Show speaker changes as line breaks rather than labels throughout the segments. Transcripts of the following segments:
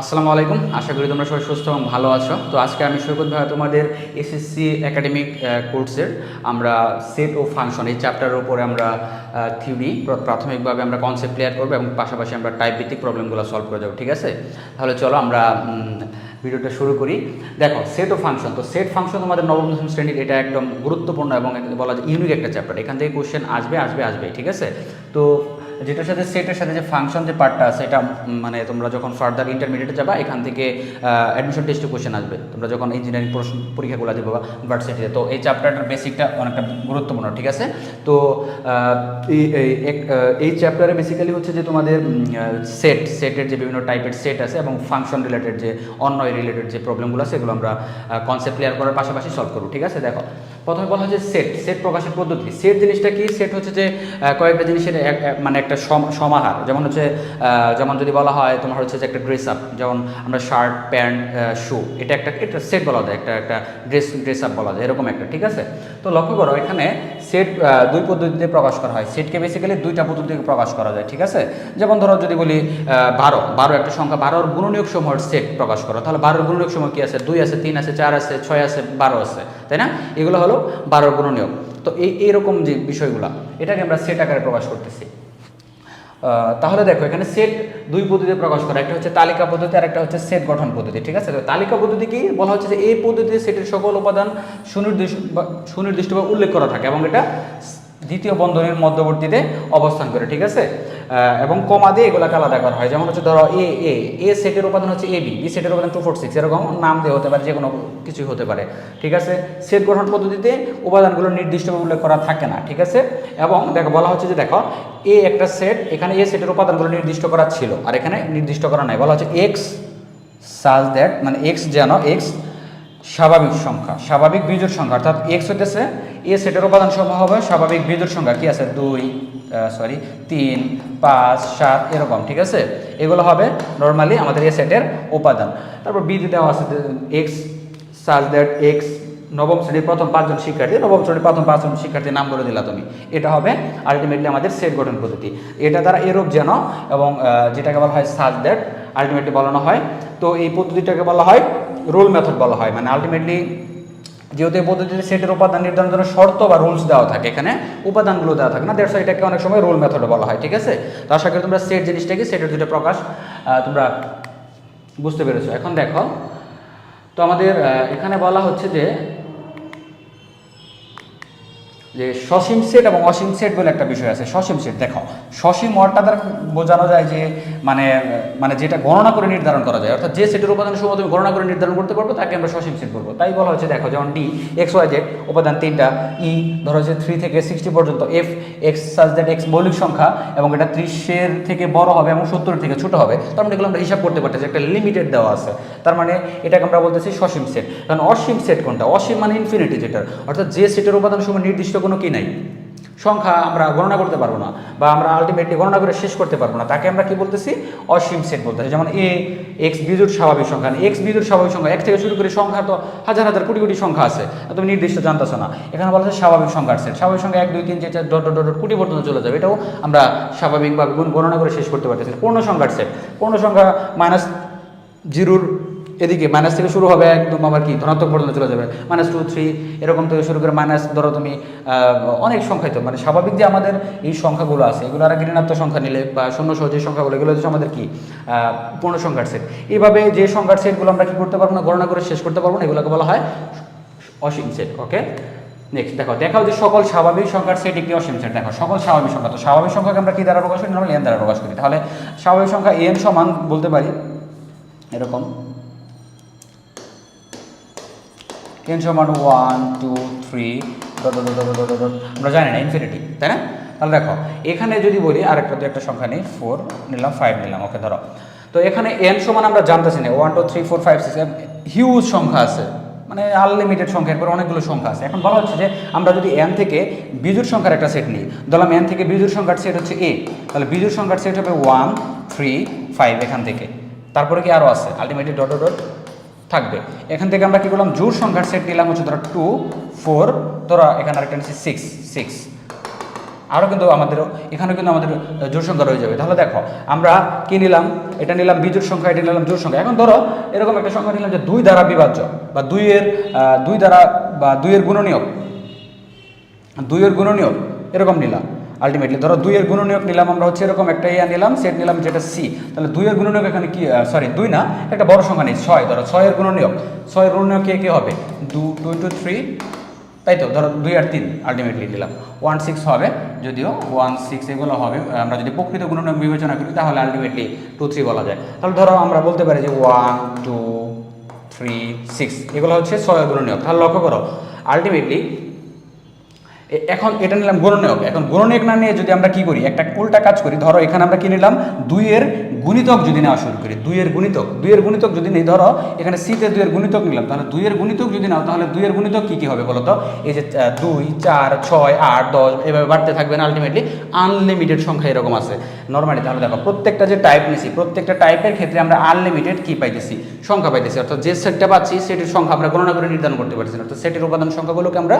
আসসালামু আলাইকুম, আশা করি তোমরা সবাই সুস্থ এবং ভালো আছো। তো আজকে আমি সৈকত ভাই তোমাদের এসএসসি একাডেমিক কোর্সের আমরা সেট ও ফাংশন এই চ্যাপ্টারের উপরে আমরা থিওরি প্রাথমিকভাবে আমরা কনসেপ্ট ক্লিয়ার করবো এবং পাশাপাশি আমরা টাইপ ভিত্তিক প্রবলেমগুলো সলভ করে যাবো। ঠিক আছে, তাহলে চলো আমরা ভিডিওটা শুরু করি। দেখো, সেট ও ফাংশন। তো সেট ফাংশন তোমাদের নবম দশম শ্রেণীর এটা একদম গুরুত্বপূর্ণ এবং বলা যায় ইউনিক একটা চ্যাপ্টার। এখান থেকে কোশ্চেন আসবে। ঠিক আছে, তো যেটার সাথে সেটের সাথে যে ফাংশন যে পার্টটা আছে এটা মানে তোমরা যখন ফার্দার ইন্টারমিডিয়েটে যাবা এখান থেকে অ্যাডমিশন টেস্টে কোশ্চেন আসবে, তোমরা যখন ইঞ্জিনিয়ারিং পরীক্ষাগুলো দেবো বা ভার্সিটিতে। তো এই চ্যাপ্টারটার বেসিকটা অনেকটা গুরুত্বপূর্ণ। ঠিক আছে, তো এই চ্যাপ্টারে বেসিক্যালি হচ্ছে যে তোমাদের সেটের যে বিভিন্ন টাইপের সেট আছে এবং ফাংশন রিলেটেড যে অন্যয় রিলেটেড যে প্রবলেমগুলো আছে এগুলো আমরা কনসেপ্ট ক্লিয়ার করার পাশাপাশি সলভ করবো। ঠিক আছে, দেখো প্রথমে বলা হচ্ছে সেট প্রকাশের পদ্ধতি। সেট জিনিসটা কি? সেট হচ্ছে যে কয়েকটা জিনিসের মানে একটা সমাহার। যেমন হচ্ছে যেমন যদি বলা হয় তোমার হচ্ছে যে একটা ড্রেস আপ, যেমন আমরা শার্ট প্যান্ট শু, এটা সেট বলা যায়, একটা ড্রেস আপ বলা যায়, এরকম একটা। ঠিক আছে, তো লক্ষ্য করো এখানে সেট দুই পদ্ধতিতে প্রকাশ করা হয়। সেটকে বেসিক্যালি দুইটা পদ্ধতিতে প্রকাশ করা যায়। ঠিক আছে, যেমন ধরো যদি বলি 12 একটা সংখ্যা, 12 গুণনীয়ক সমূহের সেট প্রকাশ করো, তাহলে 12 গুণনীয়ক সমূহ কি আছে? 2 আছে, 3 আছে, 4 আছে, 6 আছে, 12 আছে, তাই না? এগুলো হলো 12 গুণনীয়ক। তো এইরকম যে বিষয়গুলো এটাকে আমরা সেট আকারে প্রকাশ করতেছি। তাহলে দেখো এখানে সেট দুই পদ্ধতিতে প্রকাশ করা, একটা হচ্ছে তালিকা পদ্ধতি আর একটা হচ্ছে সেট গঠন পদ্ধতি। ঠিক আছে, তো তালিকা পদ্ধতি কি বলা হচ্ছে যে এই পদ্ধতিতে সেটের সকল উপাদান সুনির্দিষ্টভাবে উল্লেখ করা থাকে এবং এটা দ্বিতীয় বন্ধনীর মধ্যবর্তীতে অবস্থান করে। ঠিক আছে, এবং কমা দিয়ে এগুলোকে আলাদা করা হয়। যেমন হচ্ছে ধরো এ সেটের উপাদান হচ্ছে বি সেটের উপাদান 2 4 6, এরকম নাম দিয়ে হতে পারে, যে কোনো কিছুই হতে পারে। ঠিক আছে, সেট গঠন পদ্ধতিতে উপাদানগুলো নির্দিষ্টভাবে উল্লেখ করা থাকে না। ঠিক আছে, এবং দেখো বলা হচ্ছে যে দেখো একটা সেট, এখানে সেটের উপাদানগুলো নির্দিষ্ট করা ছিল আর এখানে নির্দিষ্ট করা নাই। বলা হচ্ছে এক্স সাজ দ্যাট, মানে এক্স যেন এক্স স্বাভাবিক সংখ্যা, স্বাভাবিক বিজোড় সংখ্যা, অর্থাৎ এক্স হইতেছে সেটের উপাদান সমূহ হবে স্বাভাবিক বিজোড় সংখ্যা। কি আছে? 3 5 7 এরকম। ঠিক আছে, এগুলো হবে নর্মালি আমাদের সেটের উপাদান। তারপর বি দেওয়া আছে এক্স সাজ দ্যাট এক্স, নবম শ্রেণীর প্রথম 5 জন শিক্ষার্থী, নবম শ্রেণীর প্রথম 5 জন শিক্ষার্থীর নাম বলে দিলা তুমি। এটা হবে আলটিমেটলি আমাদের সেট গঠন পদ্ধতি। এটা দ্বারা এরূপ যেন এবং যেটাকে বলা হয় সাজ দ্যাট আলটিমেটলি বলানো হয়। তো এই পদ্ধতিটাকে বলা হয় রুল মেথড বলা হয়। মানে আলটিমেটলি যেহেতু এই পদ্ধতিতে সেটের উপাদান নির্ধারণের জন্য শর্ত বা রুলস দেওয়া থাকে, এখানে উপাদানগুলো দেওয়া থাকে না, দ্যাটস ওয়াই এটাকে অনেক সময় রুল মেথড বলা হয়। ঠিক আছে, তো আশা করি তোমরা সেট জিনিসটা কি, সেটের দুটো প্রকাশ তোমরা বুঝতে পেরেছো। এখন দেখো, তো আমাদের এখানে বলা হচ্ছে যে সসীম সেট এবং অসীম সেট বলে একটা বিষয় আছে। সসীম সেট, দেখো সসীম ওয়ার্ডটা দ্বারা বোঝানো যায় যে মানে যেটা গণনা করে নির্ধারণ করা যায়, অর্থাৎ যে সেটের উপাদান সমূহ তুমি গণনা করে নির্ধারণ করতে পারবো তাকে আমরা সসীম সেট বলবো। তাই বলা হচ্ছে দেখো, যেমন ডি এক্স ওয়াই জেড উপাদান 3টা, ই ধরো হচ্ছে 3 থেকে 60 পর্যন্ত, F x such that x মৌলিক সংখ্যা এবং এটা 30-এর থেকে বড় হবে এবং 70-এর থেকে ছোট হবে। তার মানে এগুলো আমরা হিসাব করতে পারতেছি, একটা লিমিটেড দেওয়া আছে। তার মানে এটাকে আমরা বলতেছি সসীম সেট। কারণ অসীম সেট কোনটা? অসীম মানে ইনফিনিটি, যেটার অর্থাৎ যে সেটের উপাদান সমূহ নির্দিষ্ট কোনো কি নাই, সংখ্যা আমরা গণনা করতে পারবো না বা আমরা আলটিমেটলি গণনা করে শেষ করতে পারবো না, তাকে আমরা কি বলতেছি? অসীম সেট বলতেছি। যেমন এক্স বিজোড় স্বাভাবিক সংখ্যা, এক্স বিজোড় স্বাভাবিক সংখ্যা, এক থেকে শুরু করে সংখ্যা তো হাজার হাজার কোটি কোটি সংখ্যা আছে, তুমি নির্দিষ্ট জানতেছো না। এখানে বলা হচ্ছে স্বাভাবিক সংখ্যার সেট, স্বাভাবিক সংখ্যা 1 2 3 4 ডট ডট ডট কোটি পর্যন্ত চলে যাবে, এটাও আমরা স্বাভাবিকভাবে গণনা করে শেষ করতে পারতেছি। পূর্ণ সংখ্যার সেট, পূর্ণ সংখ্যা -0 এদিকে মাইনাস থেকে শুরু হবে, একদম আবার কি ধনাত্মক পর্যন্ত চলে যাবে, -2 3 এরকম থেকে শুরু করে মাইনাস, ধরো তুমি অনেক সংখ্যাই তো মানে স্বাভাবিক যে আমাদের এই সংখ্যাগুলো আছে এগুলো আর ঋণাত্মক সংখ্যা নিলে বা শূন্য সহ যে সংখ্যাগুলো এগুলো হচ্ছে আমাদের কি পূর্ণ সংখ্যার সেট। এইভাবে যে সংখ্যার সেটগুলো আমরা কি করতে পারবো না, গণনা করে শেষ করতে পারবো না, এগুলোকে বলা হয় অসীম সেট। ওকে, নেক্সট দেখাও যে সকল স্বাভাবিক সংখ্যার সেট একটি অসীম সেট। দেখো সকল স্বাভাবিক সংখ্যা, তো স্বাভাবিক সংখ্যাকে আমরা কি দ্বারা প্রকাশ করি? নর্মালি এন দ্বারা প্রকাশ করি। তাহলে স্বাভাবিক সংখ্যা এন সমান বলতে পারি এরকম, n সমান 1 2 3 আমরা জানি না ইনফিনিটি, তাই না? তাহলে দেখো এখানে যদি বলি আরেকটা সংখ্যা নেই, 4 নিলাম 5 নিলাম, ওকে ধরো। তো এখানে n সমান আমরা জানতেছি না, 1 2 3 4 5 6 হিউজ সংখ্যা আছে, মানে আনলিমিটেড সংখ্যা, এরপর অনেকগুলো সংখ্যা আছে। এখন বলা হচ্ছে যে আমরা যদি n থেকে বিজোড় সংখ্যার একটা সেট নিই, ধরলাম n থেকে বিজোড় সংখ্যার সেট হচ্ছে a, তাহলে বিজোড় সংখ্যার সেট হবে 1 3 5 এখান থেকে, তারপরে কি আরও আছে আলটিমেটলি ডট ডট থাকবে। এখান থেকে আমরা কি করলাম? জোড় সংখ্যার সেট নিলাম হচ্ছে ধরো 2 4, ধরো এখানে আরেকটা নিচ্ছি 6 6 আরও কিন্তু আমাদের এখানেও কিন্তু আমাদের জোড় সংখ্যা রয়ে যাবে। তাহলে দেখো আমরা কি নিলাম, এটা নিলাম বিজোড় সংখ্যা, এটা নিলাম জোড় সংখ্যা। এখন ধরো এরকম একটা সংখ্যা নিলাম যে 2 দ্বারা বিভাজ্য বা 2 দ্বারা বা 2 এর গুণনীয়ক, 2 এর গুণনীয়ক এরকম নিলাম। আলটিমেটলি ধরো 2 এর গুণনীয়ক নিলাম আমরা হচ্ছে এরকম একটা নিলাম, সেট নিলাম যেটা সি। তাহলে 2 এর গুণনীয়ক এখানে কি, সরি 2 না, একটা বড় সংখ্যা নেই 6। ধরো 6 এর গুণনীয়ক, 6 এর গুণনীয়ক কি হবে 2 2 3, তাই তো। ধরো 2 আর 3 আলটিমেটলি দিলাম 16 হবে, যদিও 16 এগুলো হবে। আমরা যদি প্রকৃত গুণনীয়ক বিবেচনা করি তাহলে আলটিমেটলি 2 3 বলা যায়। তাহলে ধরো আমরা বলতে পারি যে 1 2 3 6 এগুলো হচ্ছে 6 এর গুণনীয়ক। তাহলে লক্ষ্য করো আলটিমেটলি এখন এটা নিলাম গুণনীয়ক। এখন গুণনীয়ক না নিয়ে যদি আমরা কি করি, একটা উল্টা কাজ করি। ধরো এখানে আমরা কি নিলাম, 2 এর গুণিতক যদি নেওয়া শুরু করি, 2 এর গুণিতক, 2 এর গুণিতক যদি নেই, ধরো এখানে সিতে 2 এর গুণিতক নিলাম, তাহলে 2 এর গুণিতক যদি নাও তাহলে 2 এর গুণিতক কি হবে বলো তো? এই যে 2 4 6 8 10 এভাবে বাড়তে থাকবে না, আলটিমেটলি আনলিমিটেড সংখ্যা এরকম আছে নরমালি। তাহলে দেখো প্রত্যেকটা যে টাইপ নিছি, প্রত্যেকটা টাইপের ক্ষেত্রে আমরা আনলিমিটেড কি পাইতেছি, সংখ্যা পাইতেছি। অর্থাৎ যে সেটটা পাচ্ছি সেটির সংখ্যা আমরা গণনা করে নির্ধারণ করতে পারছি না, অর্থাৎ সেটের উপাদান সংখ্যাগুলোকে আমরা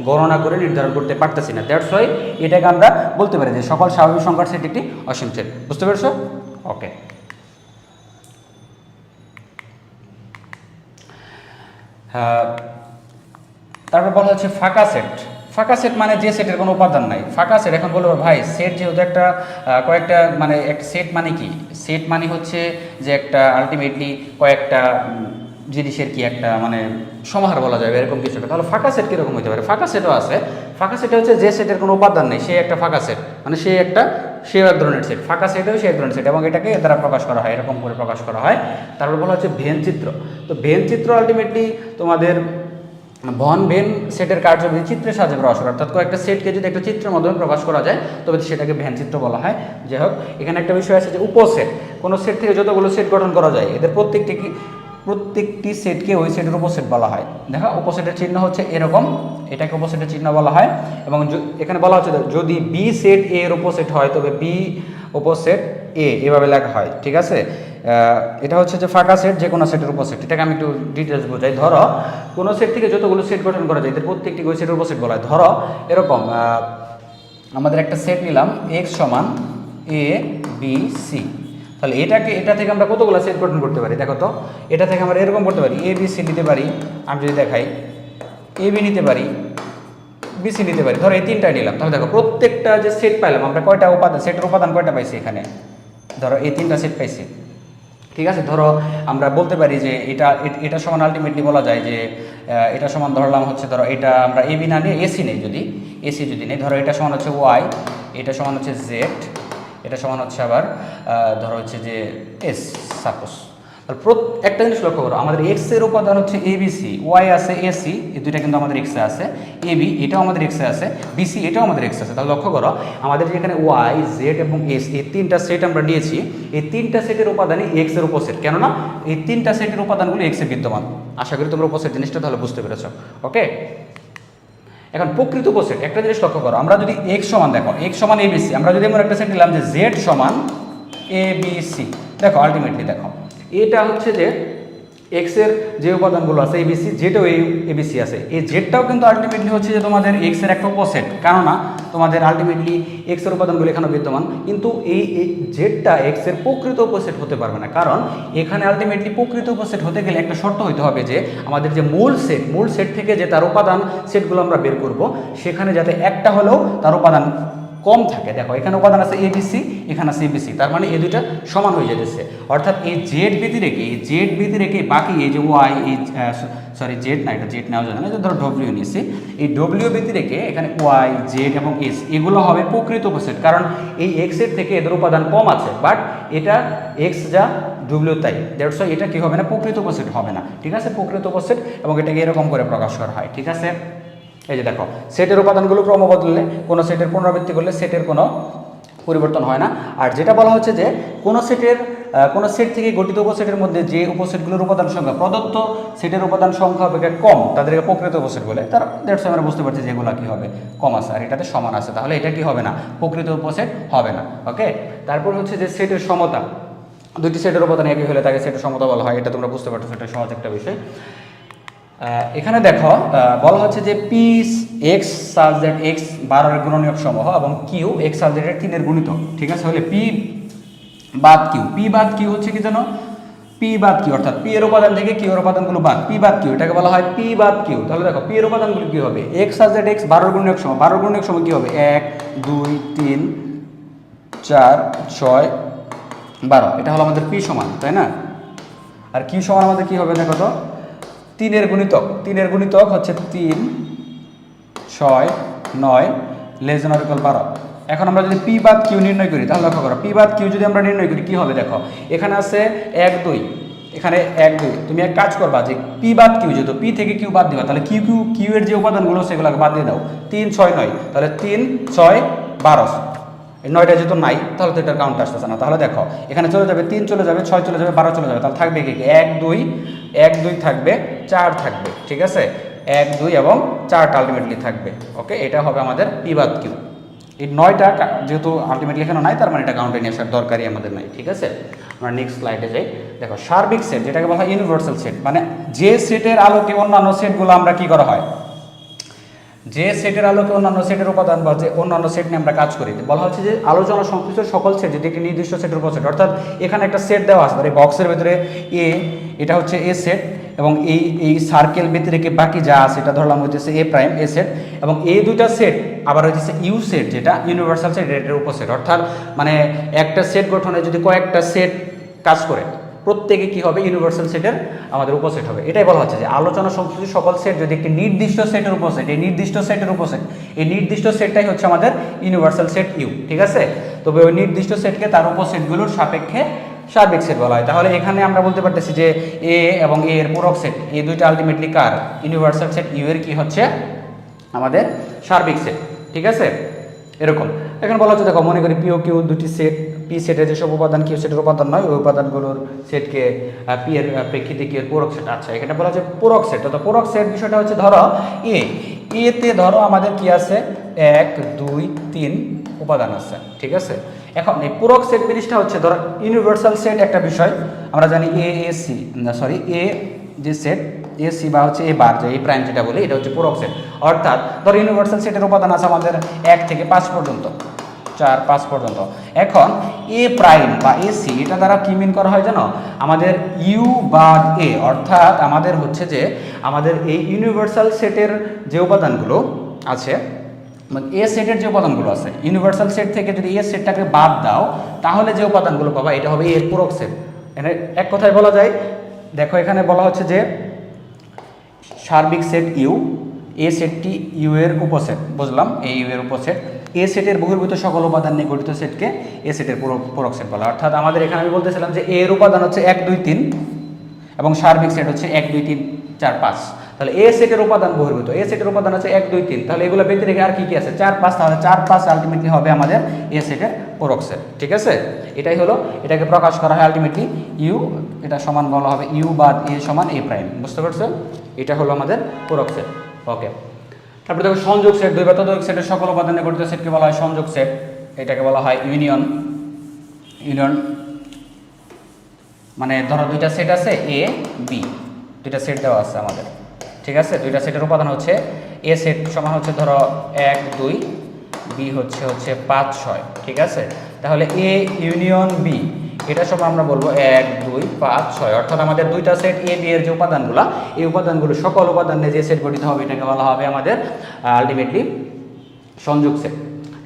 গণনা করে নির্ধারণ করতে পারতেছি না। দ্যাটস ওয়াই এটাকে আমরা বলতে পারি যে সকল স্বাভাবিক সংখ্যার সেট একটি অসীম সেট। বুঝতে পেরেছো? ওকে। তারপর বলা হচ্ছে ফাঁকা সেট। ফাঁকা সেট মানে যে সেটের কোনো উপাদান নাই, ফাঁকা সেট। এখন বলবো ভাই সেট যেহেতু একটা কয়েকটা মানে একটা সেট মানে কি, সেট মানে হচ্ছে যে একটা আলটিমেটলি কয়েকটা জিনিসের কি একটা মানে সমাহার বলা যাবে এরকম কিছুটা। তাহলে ফাঁকা সেট কীরকম হতে পারে? ফাঁকা সেটও আছে। ফাঁকা সেট হচ্ছে যে সেটের কোনো উপাদান নেই সে একটা ফাঁকা সেট, মানে সেও এক ধরনের সেট। ফাঁকা সেটও সে এক ধরনের সেট এবং এটাকে এর দ্বারা প্রকাশ করা হয়, এরকম করে প্রকাশ করা হয়। তারপর বলা হচ্ছে ভেন চিত্র। তো ভেন চিত্র আলটিমেটলি তোমাদের ভন ভেন সেটের কার্যবিধি চিত্রের সাহায্যে প্রকাশ করা, অর্থাৎ কয়েকটা সেটকে যদি একটা চিত্রের মাধ্যমে প্রকাশ করা যায় তবে সেটাকে ভেন চিত্র বলা হয়। যাই হোক, এখানে একটা বিষয় আছে যে উপসেট। কোনো সেট থেকে যতগুলো সেট গঠন করা যায় এদের প্রত্যেকটি সেটকে ওই সেটের উপসেট বলা হয়। দেখো উপসেটের চিহ্ন হচ্ছে এরকম, এটাকে উপসেটের চিহ্ন বলা হয়। এবং এখানে বলা হচ্ছে যদি বি সেট এ এর উপসেট হয় তবে বি উপসেট এ এভাবে লেখা হয়। ঠিক আছে, এটা হচ্ছে যে ফাঁকা সেট যে কোনো সেটের উপসেট। এটাকে আমি একটু ডিটেলস বোঝাই। ধরো কোনো সেট থেকে যতগুলো সেট গঠন করা যায় এদের প্রত্যেকটি ওই সেটের উপসেট বলা হয়। ধরো এরকম আমাদের একটা সেট নিলাম এক্স সমান এ বি সি। তাহলে এটা থেকে আমরা কতগুলো সেট গঠন করতে পারি দেখো তো। এটা থেকে আমরা এরকম করতে পারি, এ বি সি নিতে পারি। আমি যদি দেখাই, এ বি নিতে পারি, বি সি নিতে পারি। ধরো এই তিনটা নিলাম। তাহলে দেখো প্রত্যেকটা যে সেট পাইলাম আমরা কয়টা উপাদান, সেটের উপাদান কয়টা পাইছি এখানে, ধরো এই তিনটা সেট পাইছি। ঠিক আছে, ধরো আমরা বলতে পারি যে এটা সমান আলটিমেটলি বলা যায় যে এটা সমান ধরলাম হচ্ছে, ধরো এটা আমরা এবি না নিয়ে এসি নেই, যদি এসি যদি নেই, ধরো এটা সমান হচ্ছে ওয়াই, এটা সমান হচ্ছে জেড, এটা সমান হচ্ছে আবার ধরো হচ্ছে যে এস সাপোজ। একটা জিনিস লক্ষ্য করো, আমাদের এক্স এর উপাদান হচ্ছে এবিসি, ওয়াই আছে এসি, এই দুইটা কিন্তু আমাদের এক্সে আছে, এবি এটাও আমাদের এক্সে আছে, বিসি এটাও আমাদের এক্সে আছে। তাহলে লক্ষ্য করো আমাদের যেখানে ওয়াই জেড এবং এস এই তিনটা সেট আমরা নিয়েছি, এই তিনটা সেটের উপাদানই এক্স এর উপসেট। কেননা এই তিনটা সেটের উপাদানগুলো এক্সে বিদ্যমান। আশা করি তোমরা উপসেট জিনিসটা তাহলে বুঝতে পেরেছ। ওকে, এখন প্রকৃত উপসেট একটা জিনিস লক্ষ্য করো, আমরা যদি এক্স সমান দেখো এক্স সমান এবিসি, আমরা যদি এমন একটা সেট নিলাম যে জেড সমান এবিসি, দেখো আলটিমেটলি দেখো এটা হচ্ছে যে এক্স এর যে উপাদানগুলো আছে এবিসি, জেডও এই এবিসি আছে, এই জেডটাও কিন্তু আলটিমেটলি হচ্ছে যে তোমাদের এক্স এর একটা উপসেট। কেননা তোমাদের আলটিমেটলি এক্স এর উপাদানগুলো এখানে বিদ্যমান, কিন্তু এই জেডটা এক্স এর প্রকৃত উপসেট হতে পারবে না। কারণ এখানে আলটিমেটলি প্রকৃত উপসেট হতে গেলে একটা শর্ত হইতে হবে যে আমাদের যে মূল সেট থেকে যে তার উপাদান সেটগুলো আমরা বের করব সেখানে যাতে একটা হলেও তার উপাদান কম থাকে। দেখো এখানে উপাদান আছে এবিসি, এখানে আছে এবিসি, তার মানে এই দুইটা সমান হয়ে যেতেছে। অর্থাৎ এই জেড ব্যতি রেখে বাকি এই যে ওয়াই, এই সরি জেড না, এটা জেড নেওয়া যায় না, ধরো ডব্লিউ নিয়েছি, এই ডব্লিউ ব্যতি রেখে এখানে ওয়াই জেড এবং এস এগুলো হবে প্রকৃত উপসেট। কারণ এই এক্স এর থেকে এদের উপাদান কম আছে, বাট এটা এক্স যা ডব্লিউ তাই, দ্যাটস ওয়াই এটা কি হবে না, প্রকৃত উপসেট হবে না। ঠিক আছে, প্রকৃত উপসেট, এবং এটাকে এরকম করে প্রকাশ করা হয়। ঠিক আছে, এই যে দেখো সেটের উপাদানগুলো ক্রম বদললে, কোনো সেটের পুনরাবৃত্তি করলে সেটের কোনো পরিবর্তন হয় না। আর যেটা বলা হচ্ছে যে কোনো সেট থেকে গঠিত উপসেটের মধ্যে যে উপসেটগুলোর উপাদান সংখ্যা প্রদত্ত সেটের উপাদান সংখ্যা অপেক্ষা কম তাদেরকে প্রকৃত উপসেট বলে। তার দ্যাটস আমরা বুঝতে পারছি যে এগুলো কী হবে, কম আছে আর এটাতে সমান আছে, তাহলে এটা কি হবে না, প্রকৃত উপসেট হবে না। ওকে, তারপর হচ্ছে যে সেটের সমতা, দুটি সেটের উপাদান একই হলে তাকে সেটের সমতা বলা হয়। এটা তোমরা বুঝতে পারছো, এটা সহজ একটা বিষয়। এখানে দেখো বলা হচ্ছে যে P x such that x 12 এর গুণনীয়ক সমূহ এবং কিউ এক্স সাজ দ্যাট 3 এর গুণিতক, ঠিক আছে। হলে পি বাদ কিউ, পি বাদ কিউ হচ্ছে কি জানো, পি বাদ কিউ অর্থাৎ পি এর উপাদান থেকে কিউ এর উপাদানগুলো বাদ, পি বাদ কিউ এটাকে বলা হয় পি বাদ কিউ। তাহলে দেখো পি এর উপাদানগুলো কি হবে, এক্স সাজ দ্যাট এক্স 12 এর গুণনীয়ক সমূহ, 12 এর গুণনীয়ক সমূহ কি হবে 1 2 3 4 6 12, এটা হলো আমাদের পি সমান, তাই না। আর কিউ সমান আমাদের কি হবে দেখো তো 3 এর গুণিতক, 3 এর গুণিতক হচ্ছে 3 6 9 লেস দেন অর ইকুয়াল 12। এখন আমরা যদি পি বাদ কিউ নির্ণয় করি তাহলে লক্ষ্য করো পি বাদ কিউ যদি আমরা নির্ণয় করি কি হবে দেখো, এখানে আছে 1 2, এখানে 1 2, তুমি এক কাজ করবা যে পি বাদ কিউ যেহেতু পি থেকে কিউ বাদ দিবা তাহলে কিউ কিউ কিউ এর যে উপাদানগুলো সেগুলোকে বাদ দিয়ে দাও, 3 6 9, তাহলে 3 6 12, এই 9টা যেহেতু নাই তাহলে তো এটার কাউন্ট আসতেছে না। তাহলে দেখো এখানে চলে যাবে 3 চলে যাবে 6 চলে যাবে 12 চলে যাবে, তাহলে থাকবে কি 1 2 1 2 থাকবে 4 থাকবে, ঠিক আছে। 1 2 এবং 4টা আলটিমেটলি থাকবে, ওকে। এটা হবে আমাদের পি বাদ কিউ। এই 9টা যেহেতু আলটিমেটলি এখানে নাই তার মানে এটা কাউন্টে নিয়ে আসার দরকারই আমাদের নাই, ঠিক আছে। আমরা নেক্সট স্লাইডে যাই। দেখো সার্বিক সেট যেটাকে বলা হয় ইউনিভার্সাল সেট, মানে যে সেটের আলোকে অন্যান্য সেটগুলো আমরা কি করা হয়, যে সেটের আলোকে অন্যান্য সেটের উপাদান বা যে অন্যান্য সেট নিয়ে আমরা কাজ করি, বলা হচ্ছে যে আলোচনা সংশ্লিষ্ট সকল সেট যদি একটি নির্দিষ্ট সেটের উপর সেট, অর্থাৎ এখানে একটা সেট দেওয়া আছে এই বক্সের ভিতরে এ, এটা হচ্ছে এ সেট এবং এই সার্কেল ব্যতিরেকে বাকি যা আছে এটা ধরলাম হচ্ছে এ প্রাইম এ সেট, এবং এই দুইটা সেট আবার হচ্ছে ইউ সেট যেটা ইউনিভার্সাল সেট এর উপসেট, অর্থাৎ মানে একটা সেট গঠনে যদি কয়েকটা সেট কাজ করে প্রত্যেকে কি হবে ইউনিভার্সাল সেটের আমাদের উপসেট হবে। এটাই বলা হচ্ছে যে আলোচনা সংশ্লিষ্ট সকল সেট যদি একটি নির্দিষ্ট সেটের উপসেট, এই নির্দিষ্ট সেটের উপসেট, এই নির্দিষ্ট সেটটাই হচ্ছে আমাদের ইউনিভার্সাল সেট ইউ, ঠিক আছে। তবে ওই নির্দিষ্ট সেটকে তার উপসেটগুলোর সাপেক্ষে সার্বিক সেট বলা হয়। তাহলে এখানে আমরা বলতে পারতেছি যে এ এবং এ এর পূরক সেট, এই দুইটা আলটিমেটলি কার ইউনিভার্সাল সেট ইউ এর কি হচ্ছে আমাদের সার্বিক সেট, ঠিক আছে। এরকম এখন বলা হচ্ছে দেখো মনে করি পি ও কিউ দুটি সেট, পি সেটের যেসব উপাদান কিউ সেটের উপাদান নয় ওই উপাদানগুলোর সেটকে পি এর প্রেক্ষিতে কিউ এর পূরক সেট। আচ্ছা এখানে বলা হচ্ছে পূরক সেট, তো পূরক সেট বিষয়টা হচ্ছে ধরো এতে ধরো আমাদের কি আছে 1 2 3 উপাদান আছে, ঠিক আছে। এখন এই পূরক সেট জিনিসটা হচ্ছে ধরো ইউনিভার্সাল সেট একটা বিষয়, আমরা জানি এ যে সেট এ সি বা হচ্ছে এ বার যে এ প্রাইম যেটা বলি এটা হচ্ছে পূরক সেট, অর্থাৎ ধরো ইউনিভার্সাল সেটের উপাদান আছে আমাদের 1 থেকে 5 পর্যন্ত, 4 5 পর্যন্ত। এখন এ প্রাইম বা এ সি এটা দ্বারা কি মিন করা হয় জানো, আমাদের ইউ বাদ এ, অর্থাৎ আমাদের হচ্ছে যে আমাদের এই ইউনিভার্সাল সেটের যে উপাদানগুলো আছে, এ সেটের যে উপাদানগুলো আছে ইউনিভার্সাল সেট থেকে যদি এ সেটটাকে বাদ দাও তাহলে যে উপাদানগুলো পাবা এটা হবে এর পূরক সেট। এখানে এক কথায় বলা যায় দেখো এখানে বলা হচ্ছে যে সার্বিক সেট ইউ, এ সেটটি ইউ এর উপসেট, বুঝলাম এই ইউ এর উপসেট, এ সেটের বহির্ভূত সকল উপাদান নিয়ে গঠিত সেটকে এ সেটের পূরক সেট বলা। অর্থাৎ আমাদের এখানে আমি বলতেছিলাম যে এর উপাদান হচ্ছে 1 2 3 এবং সার্বিক সেট হচ্ছে 1 2 3 4 5, তাহলে এ সেটের উপাদান বহির্ভূত, এ সেটের উপাদান আছে 1 2 3, তাহলে এগুলো ব্যতি রেখে আর কি কি আছে 4 5, তাহলে 4 5 আলটিমেটলি হবে আমাদের এ সেটের পূরক সেট, ঠিক আছে। এটাই হলো, এটাকে প্রকাশ করা হয় আলটিমেটলি ইউ, এটা সমান বলা হবে ইউ বাদ এ সমান এ প্রাইম, বুঝতে পারছো। এটা হলো আমাদের পূরক সেট, ওকে। তারপরে দেখো সংযোগ সেট, দুই বা ততোধিক সেটের সকল উপাদানে গঠিত সেটকে বলা হয় সংযোগ সেট, এটাকে বলা হয় ইউনিয়ন মানে ধরো দুইটা সেট আছে এ বি, দুইটা সেট দেওয়া আছে আমাদের, ঠিক আছে। দুইটা সেটের উপাদান হচ্ছে এ সেট সমান হচ্ছে ধরো 1 2, বি হচ্ছে 5 6, ঠিক আছে। তাহলে এ ইউনিয়ন বি এটা সব আমরা বলবো 1 2 5 6, অর্থাৎ আমাদের দুইটা সেট এ বি এর যে উপাদানগুলো এই উপাদানগুলো সকল উপাদান নিয়ে যে সেট গঠিত হবে এটাকে বলা হবে আমাদের আলটিমেটলি সংযোগ সেট।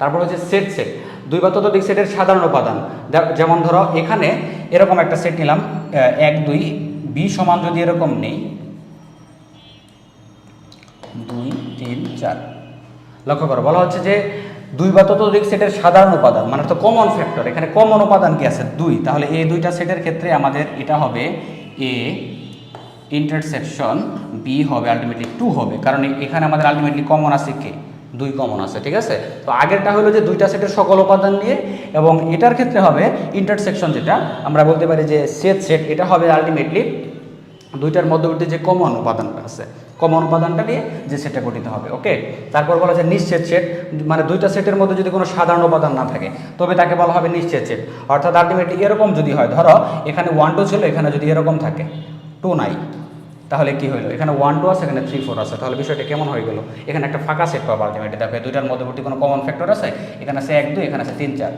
তারপর হচ্ছে সেট, দুই বা ততোধিক সেটের সাধারণ উপাদান, যেমন ধরো এখানে এরকম একটা সেট নিলাম 1 2, বি সমান যদি এরকম নেই 2 3 4, লক্ষ্য করো বলা হচ্ছে যে দুই বা ততোধিক সেটের সাধারণ উপাদান মানে তো কমন ফ্যাক্টর, এখানে কমন উপাদান কি আছে 2, তাহলে এই দুইটা সেটের ক্ষেত্রে আমাদের এটা হবে এ ইন্টারসেকশন বি হবে আলটিমেটলি 2 হবে, কারণ এখানে আমাদের আলটিমেটলি কমন আছে কে 2 কমন আছে, ঠিক আছে। তো আগেরটা হলো যে দুইটা সেটের সকল উপাদান নিয়ে, এবং এটার ক্ষেত্রে হবে ইন্টারসেকশন, যেটা আমরা বলতে পারি যে সেট এটা হবে আলটিমেটলি দুইটার মধ্যবর্তী যে কমন উপাদানটা আছে কমন উপাদানটা নিয়ে যে সেটটা গঠিত হবে, ওকে। তারপর বলা যায় নিশ্চিত সেট, মানে দুইটা সেটের মধ্যে যদি কোনো সাধারণ উপাদান না থাকে তবে তাকে বলা হবে নিশ্চিত সেট, অর্থাৎ আলটিমেটলি এরকম যদি হয় ধরো এখানে 1 2 ছিল, এখানে যদি এরকম থাকে 2 নাই, তাহলে কি হলো, এখানে 1 2 আছে, এখানে 3 4 আছে, তাহলে বিষয়টা কেমন হয়ে গেল, এখানে একটা ফাঁকা সেট পাবো আলটিমেটলি। দেখো এই দুইটার মধ্যবর্তী কোনো কমন ফ্যাক্টর আছে, এখানে আছে 1 2, এখানে আছে 3 4,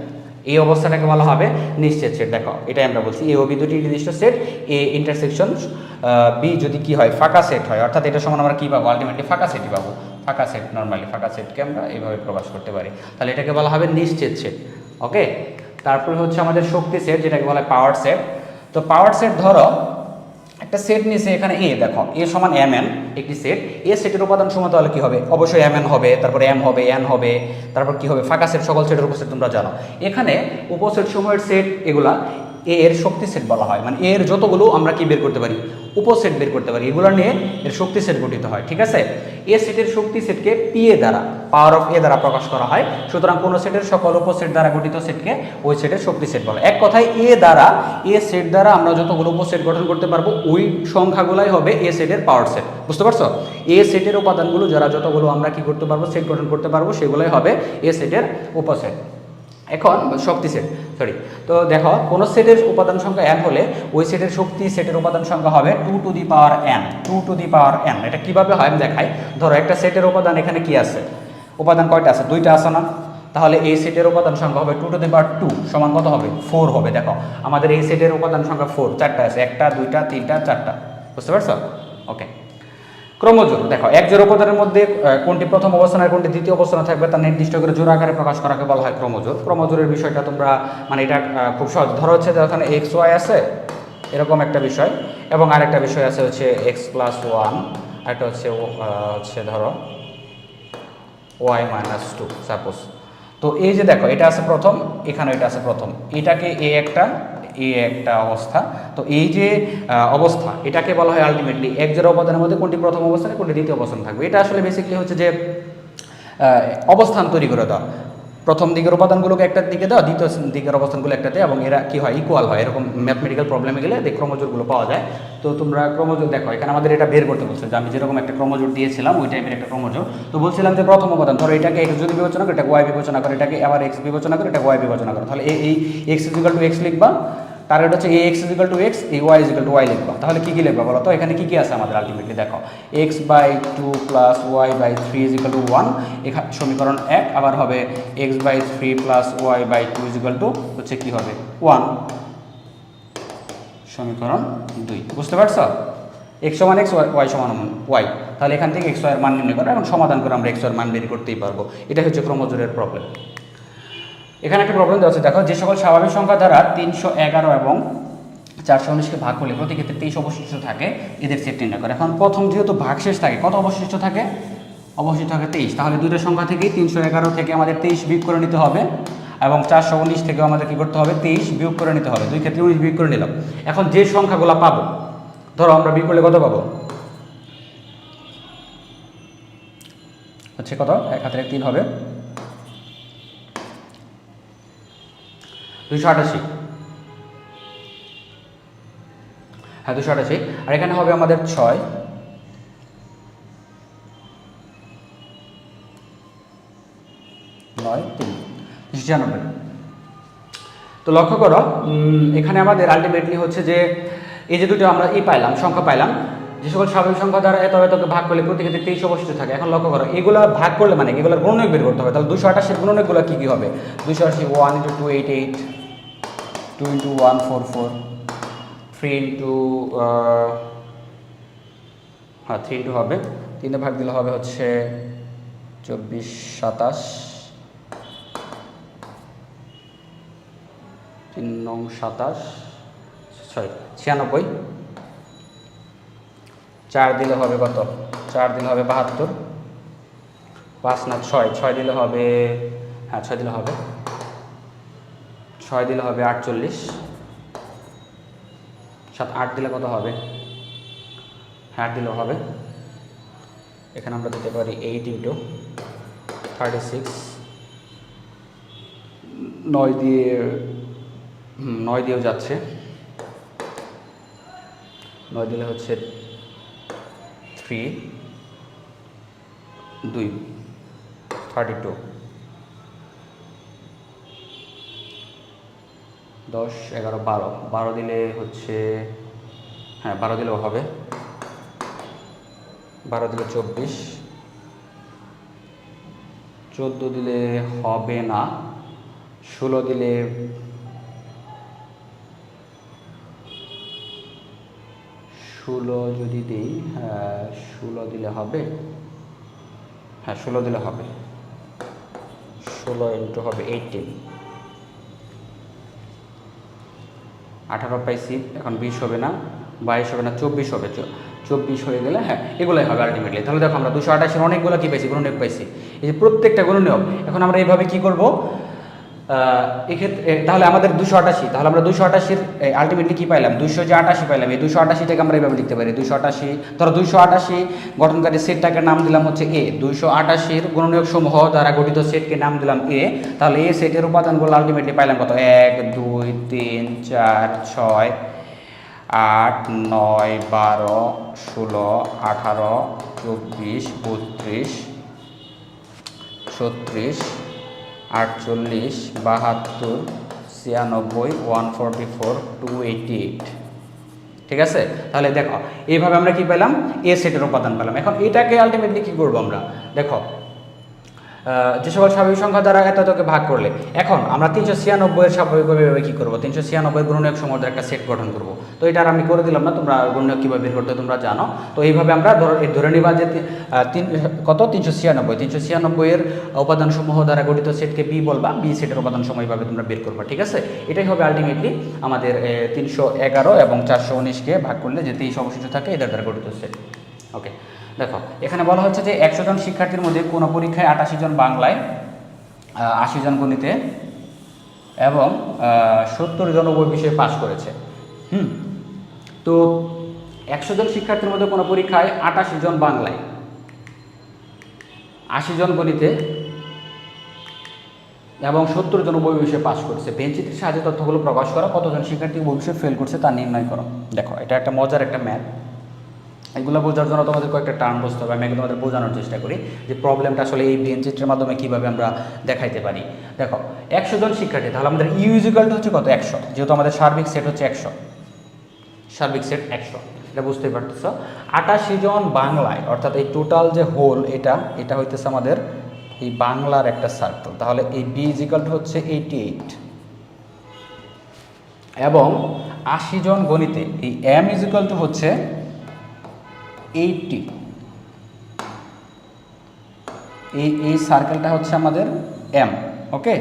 এই অবস্থাটাকে বলা হবে নিশ্চিত সেট। দেখো এটাই আমরা বলছি এ ও বি দুটি নির্দিষ্ট সেট, এ ইন্টারসেকশন বি যদি কি হয় ফাঁকা সেট হয়, অর্থাৎ এটা সমান আমরা কী পাবো, আলটিমেটলি ফাঁকা সেটই পাবো। ফাঁকা সেট, নর্মালি ফাঁকা সেটকে আমরা এইভাবে প্রকাশ করতে পারি, তাহলে এটাকে বলা হবে নিশ্চিত সেট। ওকে, তারপরে হচ্ছে আমাদের শক্তি সেট, যেটাকে বলা হয় পাওয়ার সেট। তো পাওয়ার সেট ধরো একটা সেট নিয়েছে এখানে এ, দেখো এ সমান এম এন একটি সেট, এ সেটের উপাদান সময় তাহলে কী হবে, অবশ্যই এম এন হবে, তারপরে এম হবে, এন হবে, তারপর কী হবে ফাঁকা সেট, সকল সেটের উপসেট তোমরা জানো। এখানে উপসেট সময়ের সেট এগুলা এর শক্তি সেট বলা হয়, মানে এর যতগুলো আমরা কি বের করতে পারি, উপসেট বের করতে পারি, এগুলো নিয়ে এর শক্তি সেট গঠিত হয়। ঠিক আছে, এ সেটের শক্তি সেটকে পি এ দ্বারা, পাওয়ার অফ এ দ্বারা প্রকাশ করা হয়। সুতরাং কোনো সেটের সকল উপসেট দ্বারা গঠিত সেটকে ওই সেটের শক্তি সেট বলে। এক কথায় এ দ্বারা, এ সেট দ্বারা আমরা যতগুলো উপসেট গঠন করতে পারবো ওই সংখ্যাগুলাই হবে এ সেটের পাওয়ার সেট। বুঝতে পারছো, এ সেটের উপাদানগুলো যারা যতগুলো আমরা কি করতে পারবো, সেট গঠন করতে পারবো, সেগুলোই হবে এ সেটের উপসেট। এখন শক্তি সেট, তো দেখো কোন সেটের উপাদান সংখ্যা n হলে ওই সেটের শক্তি সেটের উপাদান সংখ্যা হবে 2 to the power n, 2 to the power n। এটা কিভাবে হয় আমি দেখাই। ধরো একটা সেটের উপাদান এখানে কি আছে, উপাদান কয়টা আছে, দুইটা আছে না, তাহলে এই সেটের উপাদান সংখ্যা হবে 2 টু দি পাওয়ার 2 সমান কত হবে, 4 হবে। দেখো আমাদের এই সেটের উপাদান সংখ্যা 4, চারটা আছে, একটা দুইটা তিনটা চারটা। বুঝতে পারছো? ওকে, ক্রমজোড়, দেখো এক জোড় উপাদানের মধ্যে কোনটি প্রথম অবস্থানে আর কোনটি দ্বিতীয় অবস্থানে থাকবে তা নির্দিষ্ট করে জোড় আকারে প্রকাশ করাকে বলা হয় ক্রমজোড়। ক্রমজোড়ের বিষয়টা তোমরা মানে এটা খুব সহজ। ধরো হচ্ছে যে ওখানে এক্স ওয়াই আছে এরকম একটা বিষয়, এবং আরেকটা বিষয় আছে হচ্ছে এক্স প্লাস 1, একটা হচ্ছে ধরো ওয়াই মাইনাস 2 সাপোজ। তো এই যে দেখো এটা আছে প্রথম, এখানে এটা আছে প্রথম, এটাকে এ একটা অবস্থা। তো এই যে অবস্থা এটাকে বলা হয় আলটিমেটলি এক জোড়া উপাদানের মধ্যে কোনটি প্রথম অবস্থানে কোনটি দ্বিতীয় অবস্থানে থাকবে। এটা আসলে বেসিক্যালি হচ্ছে যে অবস্থান তৈরি করে দেওয়া, প্রথম দিকের উপাদানগুলোকে একটা দিকে দেওয়া, দ্বিতীয় দিকের অবস্থানগুলো একটাতে, এবং এরা কি হয় ইকুয়াল হয়। এরকম ম্যাথমেটিক্যাল প্রবলেমে গেলে ক্রমজোড়গুলো পাওয়া যায়। তো তোমরা ক্রমজোড় দেখো এখানে আমাদের এটা বের করতে বলছে, যে আমি যেরকম একটা ক্রমজোড় দিয়েছিলাম ওই টাইপের একটা ক্রমজোড়। তো বলছিলাম যে প্রথম উপাদান ধরো এটাকে এক্স যদি বিবেচনা করে, এটাকে ওয়াই বিবেচনা করে, এটাকে আবার এক্স বিবেচনা করে, এটাকে ওয়াই বিবেচনা করে, তাহলে এই এক্স ইজিক্যাল টু এক্স লিখবা, টার্গেট হচ্ছে এ এক্স ইজিক্যাল টু এক্স, এই ওয়াই ইজিক্যাল টু ওয়াই লিখবা। তাহলে কী কী লিখবা বলো তো, এখানে কী কী আছে আমাদের আলটিমেটলি দেখো, x by 2 plus y by 3 equal to 1, এখানে সমীকরণ 1। আবার হবে x by 3 plus y by 2 equal to হচ্ছে কী হবে 1, সমীকরণ 2। বুঝতে পারছো, এক্স সমান এক্স, ওয়াই সমান ওয়াই, তাহলে এখান থেকে এক্স ওয়াইয়ের মান নির্ণয় করা এবং সমাধান করে আমরা এক্স ওয়াইয়ের মান বের করতেই পারবো। এটা হচ্ছে ক্রমজোড়ের প্রবলেম। এখানে একটা প্রবলেম দেওয়া আছে, দেখো যে সকল স্বাভাবিক সংখ্যা দ্বারা 311 এবং 419কে ভাগ করলে প্রতি ক্ষেত্রে 23 অবশিষ্ট থাকে, এদের সেট নির্ণয় করে। এখন প্রথম যেহেতু ভাগশেষ থাকে, কত অবশিষ্ট থাকে, অবশিষ্ট থাকে 23, তাহলে দুইটা সংখ্যা থেকেই 311 থেকে আমাদের 23 বিয়োগ করে নিতে হবে, এবং 419 থেকেও আমাদের কী করতে হবে 23 বিয়োগ করে নিতে হবে। দুই ক্ষেত্রে 19 বিয়োগ করে নিলাম। এখন যে সংখ্যাগুলো পাবো, ধরো আমরা বিয়োগ করলে কত পাবো, হচ্ছে কত, 1 হাতে 3 হবে 288, হ্যাঁ 288। আর এখানে হবে আমাদের 6, 9, 3, 296। তো লক্ষ্য করো এখানে আমাদের আলটিমেটলি হচ্ছে যে এই যে দুটো আমরা পাইলাম, সংখ্যা পাইলাম, যে সকল স্বাভাবিক সংখ্যা দ্বারা এতকে ভাগ করলে প্রতি ক্ষেত্রে 23 অবশিষ্ট থাকে। এখন লক্ষ্য করো এগুলো ভাগ করলে মানে এগুলোর গুণনীয়ক বের করতে হবে। তাহলে 288 গুণনীয়কগুলো কী কী হবে, 288 1 × 288, 2 × 144, 3 × হবে 3 ভাগ দিলে হবে হচ্ছে 24 27, 3 নং 27, 96, 4 দিলে হবে কত, 4 দিলে হবে 72, 5 না 6 দিলে হবে, হ্যাঁ 6 দিলে হবে 48, 7 8 দিলে কত হবে, 8 দিলেও হবে। এখানে আমরা দিতে পারি 8 × 36, 9 দিয়েও যাচ্ছে, 9 দিলে হচ্ছে 3 2 32, 10 11 12 দিলে হচ্ছে, হ্যাঁ 12 দিলেও হবে, 12 দিলে 24, 14 দিলে হবে না, 16 দিলে 16 যদি দিই, 16 দিলে হবে, 16 দিলে হবে, 16 ইন্টু হবে 18, 18 পাইছি, এখন 20 হবে না, 22 হবে না, 24 হবে, 24 হয়ে গেলে এগুলোই হবে আলটিমেটলি। তাহলে দেখো আমরা 228-এর অনেকগুলো কি পাইছি, গুণনীয়ক পাইছি। এই যে প্রত্যেকটা গুণনীয়ক, এখন আমরা এইভাবে কি করব, এক্ষেত্রে তাহলে আমাদের 288, তাহলে আমরা 288-এর আলটিমেটলি কি পাইলাম, 288 পাইলাম। এই 288টাকে আমরা এইভাবে লিখতে পারি, 288 ধরো 288 গঠনকারী সেটটাকে নাম দিলাম হচ্ছে এ, 288-এর গুণনীয়ক সমূহ দ্বারা গঠিত সেটকে নাম দিলাম এ। তাহলে এ সেটের উপাদানগুলো আলটিমেটলি পাইলাম কত, 1 2 3 4 6 8 9 12 16 18 24 32 36 48 72 96 144 288। ঠিক আছে, তাহলে দেখো এইভাবে আমরা কি পেলাম, এ সেটের উপাদান পেলাম। এখন এটাকে আলটিমেটলি কি করবো আমরা, দেখো যে সকল স্বাভাবিক সংখ্যা দ্বারা এতকে ভাগ করলে, এখন আমরা 396-এর স্বাভাবিকভাবে কী করবো, 396 গুণনীয়ক সমূহের একটা সেট গঠন করব। তো এটা আর আমি করে দিলাম না, তোমরা গুণনীয়ক কীভাবে বের করতে তোমরা জানো। তো এইভাবে আমরা ধরে নিবা যে 396-এর উপাদান সমূহ দ্বারা গঠিত সেটকে বি বলবা, বি সেটের উপাদান সমূহ এইভাবে তোমরা বের করবা। ঠিক আছে, এটাই হবে আলটিমেটলি আমাদের 311 এবং 419-কে ভাগ করলে যে 23 অবশিষ্ট থাকে এদের দ্বারা গঠিত সেট। ওকে, দেখো এখানে বলা হচ্ছে যে 100 জন শিক্ষার্থীর মধ্যে কোনো পরীক্ষায় 88 জন বাংলায়, 80 জন গণিতে এবং 70 জন উভয় বিষয়ে পাশ করেছে। তো 100 জন শিক্ষার্থীর মধ্যে কোনো পরীক্ষায় 88 জন বাংলায়, 80 জন গণিতে এবং 70 জন উভয় বিষয়ে পাশ করেছে। ভেনচিত্রের সাহায্যে তথ্যগুলো প্রকাশ করা, কতজন শিক্ষার্থী উভয় বিষয়ে ফেল করছে তা নির্ণয় করো। দেখো এটা একটা মজার একটা ম্যাথ, এগুলো বোঝার জন্য তোমাদের কয়েকটা টার্ম বুঝতে হবে। আমি আগে তোমাদের বোঝানোর চেষ্টা করি যে প্রবলেমটা আসলে এই ভেনচিত্রের মাধ্যমে কীভাবে আমরা দেখাইতে পারি। দেখো 100 জন শিক্ষার্থী, তাহলে আমাদের ইউ ইজিক্যাল হচ্ছে কত, 100, যেহেতু আমাদের সার্বিক সেট হচ্ছে 100, সার্বিক সেট 100, এটা বুঝতেই পারতেছো। 88 জন বাংলায়, অর্থাৎ এই টোটাল যে হোল এটা হইতেছে আমাদের এই বাংলার একটা সার্কেল, তাহলে এই বি ইজিক্যাল হচ্ছে 88 এবং 80 জন গণিতে এই এম ইজিক্যাল হচ্ছে 80, এই সার্কেলটা হচ্ছে আমাদের এম। ওকে,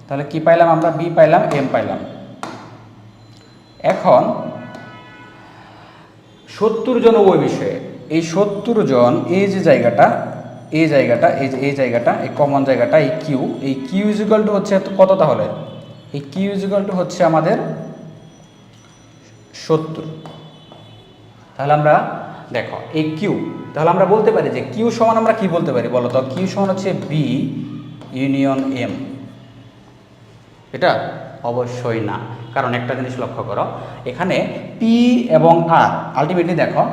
তাহলে কি পাইলাম আমরা, বি পাইলাম, এম পাইলাম। এখন 70 জন উভয় বিষয়ে, এই 70 জন এই যে জায়গাটা, এই জায়গাটা এই কমন জায়গাটা, এই কিউ ইজিক্যাল টু হচ্ছে কত, তাহলে এই কিউ ইজিক্যাল টু হচ্ছে আমাদের 70। তাহলে আমরা দেখো এই কিউ, তাহলে আমরা বলতে পারি যে কিউ সমান আমরা কি বলতে পারি বলো তো, কিউ সমান হচ্ছে বি ইউনিয়ন এম। এটা অবশ্যই না, কারণ একটা জিনিস লক্ষ্য করো, এখানে পি এবং আর আলটিমেটলি দেখো,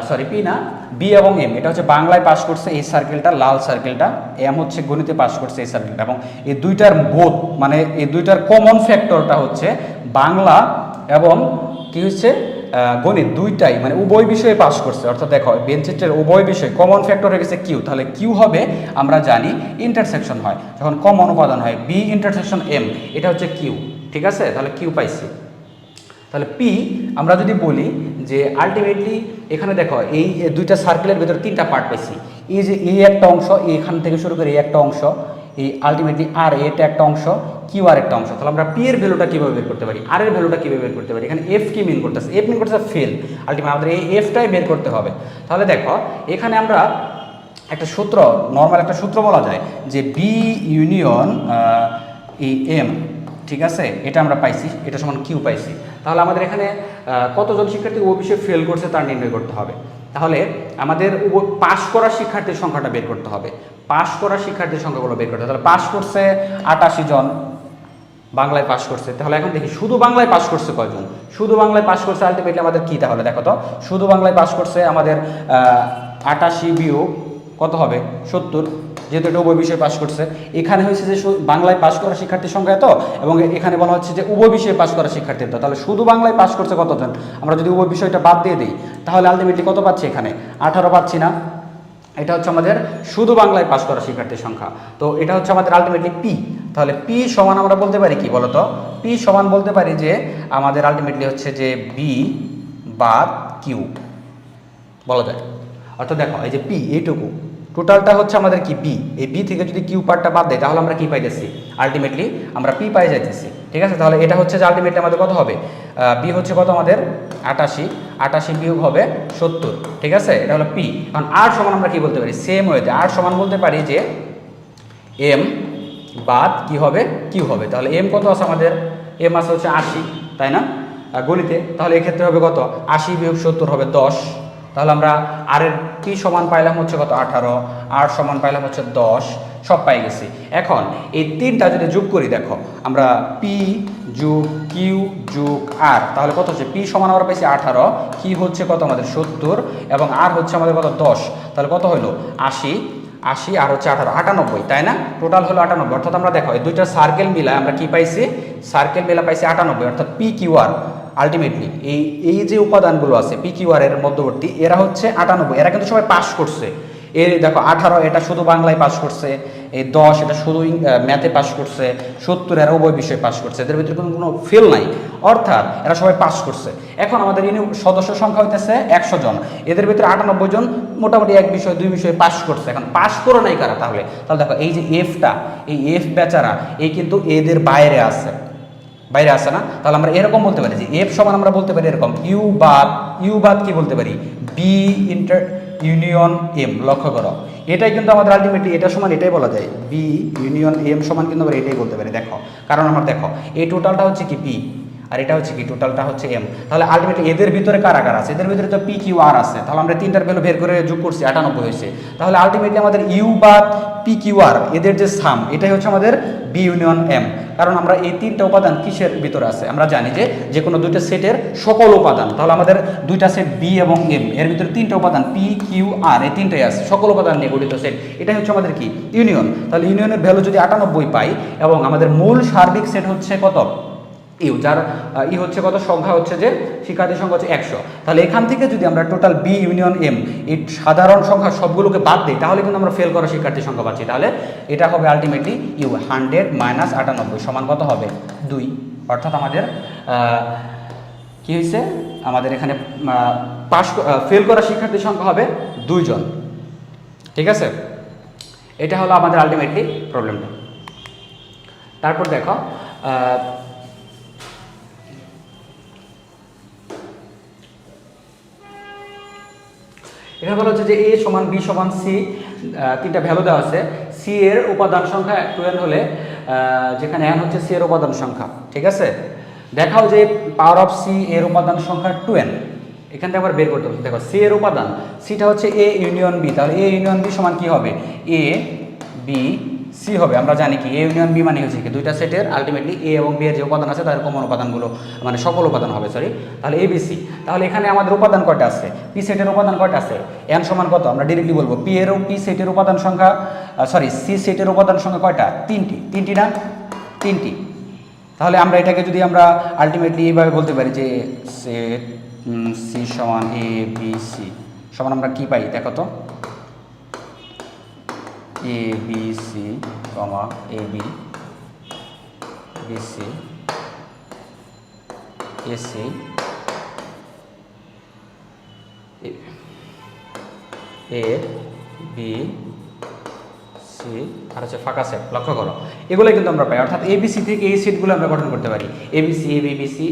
সরি পি না, বি এবং এম, এটা হচ্ছে বাংলায় পাস করছে এই সার্কেলটা, লাল সার্কেলটা, এম হচ্ছে গণিতে পাস করছে এই সার্কেলটা, এবং এই দুইটার বোধ মানে এই দুইটার কমন ফ্যাক্টরটা হচ্ছে বাংলা এবং কি হচ্ছে গণিত, দুইটাই মানে উভয় বিষয়ে পাস করছে। অর্থাৎ দেখো ভেনচিত্রের উভয় বিষয় কমন ফ্যাক্টর হয়ে গেছে কিউ, তাহলে কিউ হবে আমরা জানি ইন্টারসেকশন হয় যখন কমন উপাদান হয়, বি ইন্টারসেকশন এম, এটা হচ্ছে কিউ। ঠিক আছে, তাহলে কিউ পাইছি। তাহলে পি আমরা যদি বলি যে আলটিমেটলি এখানে দেখো এই দুইটা সার্কেলের ভিতরে তিনটা পার্ট পাইছি, এই যে এই একটা অংশ, এখান থেকে শুরু করে এই একটা অংশ, এই আলটিমেটলি আর এটা একটা অংশ, কিউ আর একটা অংশ। তাহলে আমরা পি এর ভ্যালুটা কীভাবে বের করতে পারি, আর এর ভ্যালুটা কীভাবে বের করতে পারি, এখানে এফ কি মিন করতেছে, এফ মিন করতেছে ফেল, আলটিমেটলি আমাদের এই এফটাই বের করতে হবে। তাহলে দেখো এখানে আমরা একটা সূত্র, নর্মাল একটা সূত্র বলা যায় যে বি ইউনিয়ন এই এম, ঠিক আছে, এটা আমরা পাইছি, এটা সমান কিউ পাইছি। তাহলে আমাদের এখানে কতজন শিক্ষার্থী ও বিষয়ে ফেল করছে তার নির্ণয় করতে হবে। তাহলে আমাদের পাশ করা শিক্ষার্থীর সংখ্যাটা বের করতে হবে, পাশ করা শিক্ষার্থীর সংখ্যাগুলো বের করতে হবে। তাহলে পাশ করছে 88 জন, বাংলায় পাশ করছে। তাহলে এখন দেখি শুধু বাংলায় পাশ করছে কয়জন, শুধু বাংলায় পাশ করছে আলটিমেটলি আমাদের কি, তাহলে দেখো তো শুধু বাংলায় পাশ করছে আমাদের 88 বিয়োগ কত হবে 70, যেহেতু এটা উভয় বিষয়ে পাশ করছে। এখানে হয়েছে যে বাংলায় পাশ করা শিক্ষার্থীর সংখ্যা এত, এবং এখানে বলা হচ্ছে যে উভয় বিষয়ে পাশ করা শিক্ষার্থী এত। তাহলে শুধু বাংলায় পাশ করছে কতজন, আমরা যদি উভয় বিষয়টা বাদ দিয়ে দিই তাহলে আলটিমেটলি কত পাচ্ছি, এখানে 18 পাচ্ছি না, এটা হচ্ছে আমাদের শুধু বাংলায় পাস করা শিক্ষার্থীর সংখ্যা। তো এটা হচ্ছে আমাদের আলটিমেটলি পি। তাহলে পি সমান আমরা বলতে পারি কি বলতো, পি সমান বলতে পারি যে আমাদের আলটিমেটলি হচ্ছে যে বি বাদ কিউ বলা যায়। অর্থাৎ দেখো এই যে পি এইটুকু টোটালটা হচ্ছে আমাদের কি বি, এই বি থেকে যদি কিউ পার্টটা বাদ দেয় তাহলে আমরা কি পাইতেছি, আলটিমেটলি আমরা পি পাই যাইতেছি। ঠিক আছে, তাহলে এটা হচ্ছে যে আলটিমেটলি আমাদের কত হবে, বি হচ্ছে কত আমাদের 88, 88 বিয়োগ হবে 70। ঠিক আছে, এটা হলো পি। কারণ আর সমান আমরা কি বলতে পারি, সেম ওয়েতে আর সমান বলতে পারি যে এম বাদ কি হবে, কিউ হবে। তাহলে এম কত আছে আমাদের, এম আছে হচ্ছে 80, তাই না গণিতে। তাহলে এক্ষেত্রে হবে কত, 80 বিয়োগ 70 হবে 10। তাহলে আমরা আর এর পি সমান পাইলাম হচ্ছে কত 18, আর সমান পাইলাম হচ্ছে 10, সব পাই গেছি। এখন এই তিনটা যদি যোগ করি, দেখো আমরা পি যোগ কিউ যোগ আর, তাহলে কত হচ্ছে, পি সমান আমরা পাইছি 18, কিউ হচ্ছে কত আমাদের 70, এবং আর হচ্ছে আমাদের কত 10। তাহলে কত হলো 80, 80 আর হচ্ছে 18, 98, তাই না, টোটাল হলো 98। অর্থাৎ আমরা দেখো এই দুইটা সার্কেল মিলায় আমরা কি পাইছি, সার্কেল মিলা পাইছি 98। অর্থাৎ পি কিউ আর আলটিমেটলি এই যে উপাদানগুলো আছে পি কিউ আর এর মধ্যবর্তী, এরা হচ্ছে 98। এরা কিন্তু সবাই পাস করছে। এর দেখো 18 এটা শুধু বাংলায় পাস করছে, এই 10 এটা শুধু ম্যাথে পাস করছে, 70 এরা উভয় বিষয়ে পাস করছে, এদের ভিতরে কোনো ফেল নাই, অর্থাৎ এরা সবাই পাস করছে। এখন আমাদের সদস্য সংখ্যা হইতেছে 100 জন, এদের ভিতরে 98 জন মোটামুটি এক বিষয় দুই বিষয়ে পাস করছে। এখন পাস করে নাই কারা, তাহলে দেখো এই যে এফটা, এই এফ বেচারা এই কিন্তু এদের বাইরে আছে, বাইরে আসে না। তাহলে আমরা এরকম বলতে পারি যে এফ সমান আমরা বলতে পারি এরকম ইউ বাদ কি বলতে পারি, বি ইন্টার ইউনিয়ন এম। লক্ষ্য করো এটাই কিন্তু আমাদের আলটিমেটলি এটা সমান এটাই বলা যায়, বি ইউনিয়ন এম সমান কিন্তু আমরা এটাই বলতে পারি। দেখো কারণ আমরা দেখো এই টোটালটা হচ্ছে কি পি, আর এটা হচ্ছে কি টোটালটা হচ্ছে এম। তাহলে আলটিমেটলি এদের ভিতরে কারা কারা আছে, এদের ভিতরে তো পি কিউ আর আছে। তাহলে আমরা তিনটার ভ্যালু বের করে যোগ করছি 98 হয়েছে। তাহলে আলটিমেটলি আমাদের ইউ বাদ পি কিউ আর এদের যে সাম, এটাই হচ্ছে আমাদের বি ইউনিয়ন এম। কারণ আমরা এই তিনটা উপাদান কিসের ভিতরে আছে, আমরা জানি যে কোনো দুইটা সেটের সকল উপাদান। তাহলে আমাদের দুইটা সেট বি এবং এম, এর ভিতরে তিনটা উপাদান পি কিউ আর, এই তিনটাই আছে, সকল উপাদান নিয়ে গঠিত সেট, এটাই হচ্ছে আমাদের কি ইউনিয়ন। তাহলে ইউনিয়নের ভ্যালু যদি 98 পাই, এবং আমাদের মূল সার্বিক সেট হচ্ছে কত ইউ, যার ই হচ্ছে কত সংখ্যা হচ্ছে যে শিক্ষার্থীর সংখ্যা হচ্ছে 100। তাহলে এখান থেকে যদি আমরা টোটাল বি ইউনিয়ন এম এই সাধারণ সংখ্যা সবগুলোকে বাদ দিই, তাহলে কিন্তু আমরা ফেল করা শিক্ষার্থীর সংখ্যা পাচ্ছি। তাহলে এটা হবে আলটিমেটলি ইউ 100 মাইনাস 98 সমান কত হবে 2। অর্থাৎ আমাদের কি হয়েছে, আমাদের এখানে ফেল করা শিক্ষার্থীর সংখ্যা হবে 2 জন। ঠিক আছে, এটা হলো আমাদের আলটিমেটলি প্রবলেমটা। তারপর দেখো এখানে বলা হচ্ছে যে এ সমান বি সমান সি, তিনটা ভ্যালু দেওয়া আছে। সি এর উপাদান সংখ্যা 12 হলে যেখানে এন হচ্ছে সি এর উপাদান সংখ্যা। ঠিক আছে, দেখাও যে পাওয়ার অফ সি এর উপাদান সংখ্যা 12, এখান থেকে আবার বের করতে হবে। দেখো সি এর উপাদান, সিটা হচ্ছে এ ইউনিয়ন বি, তাহলে এ ইউনিয়ন বি সমান কি হবে, এ বি সি হবে। আমরা জানি কি এ ইউনিয়ন বি মানে হচ্ছে কি দুইটা সেটের আলটিমেটলি এ এবং বি এর যে উপাদান আছে তার কমন উপাদানগুলো মানে সকল উপাদান হবে, সরি। তাহলে এ বি সি, তাহলে এখানে আমাদের উপাদান কয়টা আছে, পি সেটের উপাদান কয়টা আছে, এন সমান কত, আমরা ডিরেক্টলি বলবো পি সেটের উপাদান সংখ্যা, সি সেটের উপাদান সংখ্যা কয়টা, তিনটি না, তিনটি। তাহলে আমরা এটাকে যদি আমরা আলটিমেটলি এইভাবে বলতে পারি যে সেট সি সমান এ বি সি সমান আমরা কি পাই, দেখো তো A B C comma A B B C A C A B C আর হচ্ছে ফাঁকা সেট। লক্ষ্য করো এগুলো কিন্তু আমরা পাই, অর্থাৎ এ বি সি থেকে এই সেটগুলো আমরা গঠন করতে পারি, A B C, A B B C,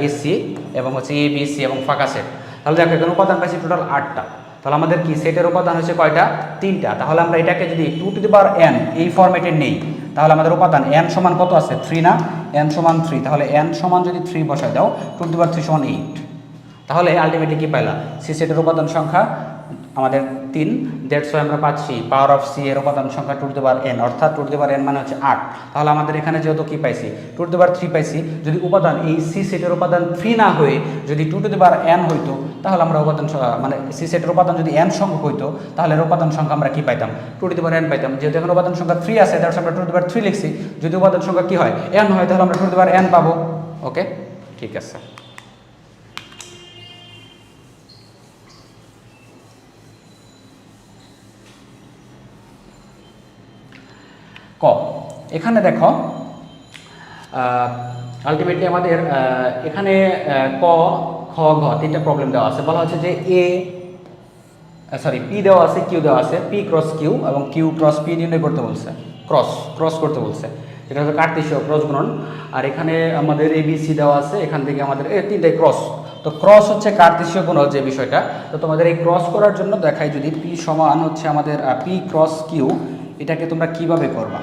A C এবং হচ্ছে এ বি সি এবং ফাঁকা সেট। তাহলে দেখো এখানে উপাদান পাইছি টোটাল 8টা। তাহলে আমাদের কি সেটের উপাদান হচ্ছে কয়টা, 3টা। তাহলে আমরা এটাকে যদি 2n এই ফরম্যাটে নেই, তাহলে আমাদের উপাদান n সমান কত আছে, 3 না, n সমান 3। তাহলে n সমান যদি 3 বসায় দাও, 2 সমান 8। তাহলে আলটিমেটলি কি পাইলা, সি সেটের উপাদান সংখ্যা আমাদের 3, দ্যাটস ওয়াই আমরা পাচ্ছি পাওয়ার অফ সি এর উপাদান সংখ্যা n, অর্থাৎ n মানে হচ্ছে 8। তাহলে আমাদের এখানে যেহেতু কি পাইছি 3 পাইছি, যদি উপাদান এই সি সেটের উপাদান 3 না হয়ে যদি 2n হইতো, তাহলে আমরা উপাদান মানে সি সেটের উপাদান যদি n সংখ্যক হইতো, তাহলে এর উপাদান সংখ্যা আমরা কি পাইতাম, 2n পাইতাম। যেহেতু এখন উপাদান সংখ্যা 3 আছে, দ্যাটস আমরা 3 লিখছি। যদি উপাদান সংখ্যা কি হয়, n হয়, তাহলে আমরা 2n পাবো। ওকে, ঠিক আছে। ক এখানে দেখো আলটিমেটলি আমাদের এখানে ক খ ঘ তিনটা প্রবলেম দেওয়া আছে। বলা হচ্ছে যে পি দেওয়া আছে, কিউ দেওয়া আছে, পি ক্রস কিউ এবং কিউ ক্রস পি নির্ণয় করতে বলছে, ক্রস করতে বলছে, এটা হচ্ছে কার্টেসীয় ক্রস গুণন। আর এখানে আমাদের এবিসি দেওয়া আছে, এখান থেকে আমাদের তিনটাই ক্রস। তো ক্রস হচ্ছে কার্টেসীয় গুণ যে বিষয়টা। তো তোমাদের এই ক্রস করার জন্য দেখাই, যদি পি সমান হচ্ছে আমাদের পি ক্রস কিউ, এটাকে তোমরা কিভাবে করবা।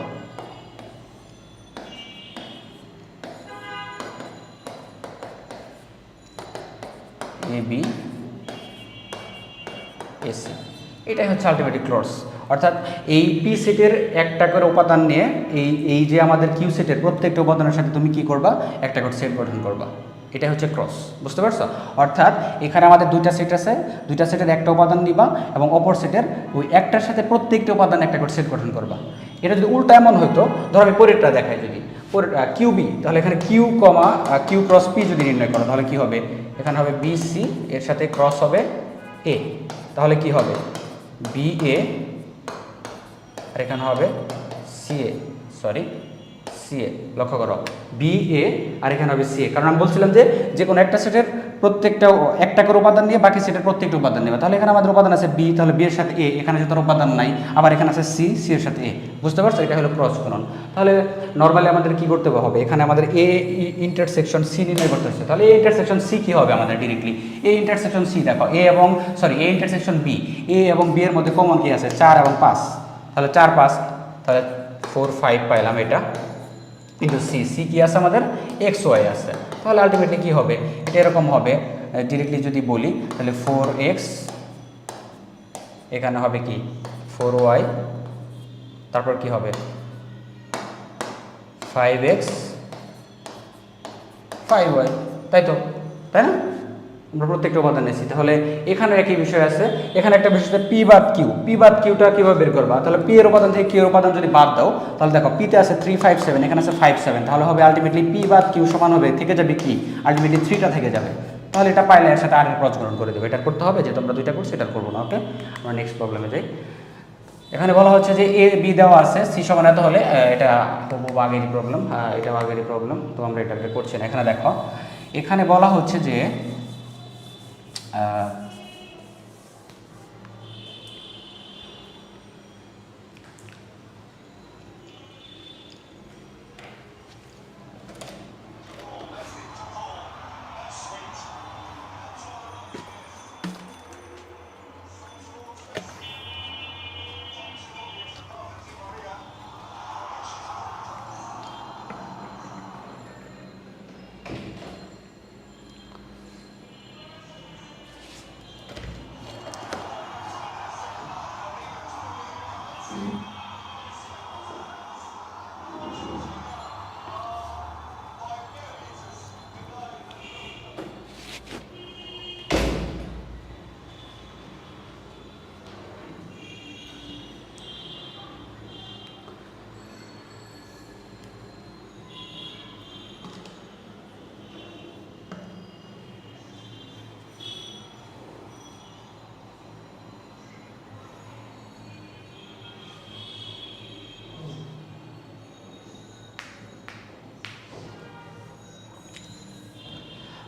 এবি এসি, এটাই হচ্ছে আলটিমেটলি ক্রস। অর্থাৎ এই পি সেটের একটা করে উপাদান নিয়ে এই যে আমাদের কিউ সেটের প্রত্যেকটা উপাদানের সাথে তুমি কি করবা, একটা করে সেট গঠন করবা। এটা হচ্ছে ক্রস, বুঝতে পারছো? অর্থাৎ এখানে আমাদের দুইটা সেট আছে, দুইটা সেটের একটা উপাদান নিবা এবং অপর সেটের ওই একটার সাথে প্রত্যেকটা উপাদান একটা করে সেট গঠন করবা। এটা যদি উল্টা এমন হতো, ধরো আমি পরেরটা দেখাই, যদি কিউ বি, তাহলে এখানে Q comma Q cross P যদি নির্ণয় করো তাহলে কি হবে, এখানে হবে বি সি, এর সাথে ক্রস হবে এ, তাহলে কি হবে বি এ, আর এখানে হবে সিএ, সিএ, লক্ষ্য করো বি এ আর এখানে হবে সিএ। কারণ আমি বলছিলাম যে কোনো একটা সেটের প্রত্যেকটা একটা করে উপাদান নিয়ে বাকি সেটের প্রত্যেকটা উপাদান নেবে। তাহলে এখানে আমাদের উপাদান আছে বি, তাহলে বি এর সাথে এ, এখানে যে তার উপাদান নাই, আবার এখানে আছে সি, সি এর সাথে এ, বুঝতে পারছো? এটা হলো ক্রস গুণন। তাহলে নর্মালি আমাদের কি করতে হবে, এখানে আমাদের এ ইন্টারসেকশন সি নির্ণয় করতে হচ্ছে। তাহলে এ ইন্টারসেকশন সি কি হবে আমাদের ডিরেক্টলি, এ ইন্টারসেকশন সি দেখো এ ইন্টারসেকশন বি, এ এবং বি এর মধ্যে কমন কি আছে 4 এবং 5, তাহলে 4 5, তাহলে 4 5 পাইলাম এটা, কিন্তু সি কি আছে আমাদের এক্স ওয়াই আছে। তাহলে আলটিমেটলি কি হবে, এটা এরকম হবে ডিরেক্টলি যদি বলি, তাহলে 4x, এখানে হবে কি 4y, তারপর কি হবে 5x 5y, তাই না? আমরা প্রত্যেকটা উপাদান নিয়েছি। তাহলে এখানে একই বিষয় আছে, এখানে একটা বিষয় পি বাদ কিউটা কীভাবে বের করবা, তাহলে পি এর উপাদান থেকে কিউ এর উপাদান যদি বাদ দাও, তাহলে দেখো পিতে আছে 3 5 7, এখানে আছে 5 7, তাহলে হবে আলটিমেটলি পি বাদ কিউ সমান হবে, থেকে যাবে কি আলটিমেটলি 3টা থেকে যাবে। তাহলে এটা পাইলে এর সাথে আর এর ক্রস গুণন করে দেবে। এটা করতে হবে, যে তোমরা দুইটা করছো এটা করবো না। ওকে, আমরা নেক্সট প্রবলেমে যাই। এখানে বলা হচ্ছে যে এ বি দেওয়া আছে, সি সমান এত হলে, এটা খুব আগেরই প্রবলেম, এটাও আগেরই প্রবলেম, তো আমরা এটাকে করছি না। এখানে দেখো, এখানে বলা হচ্ছে যে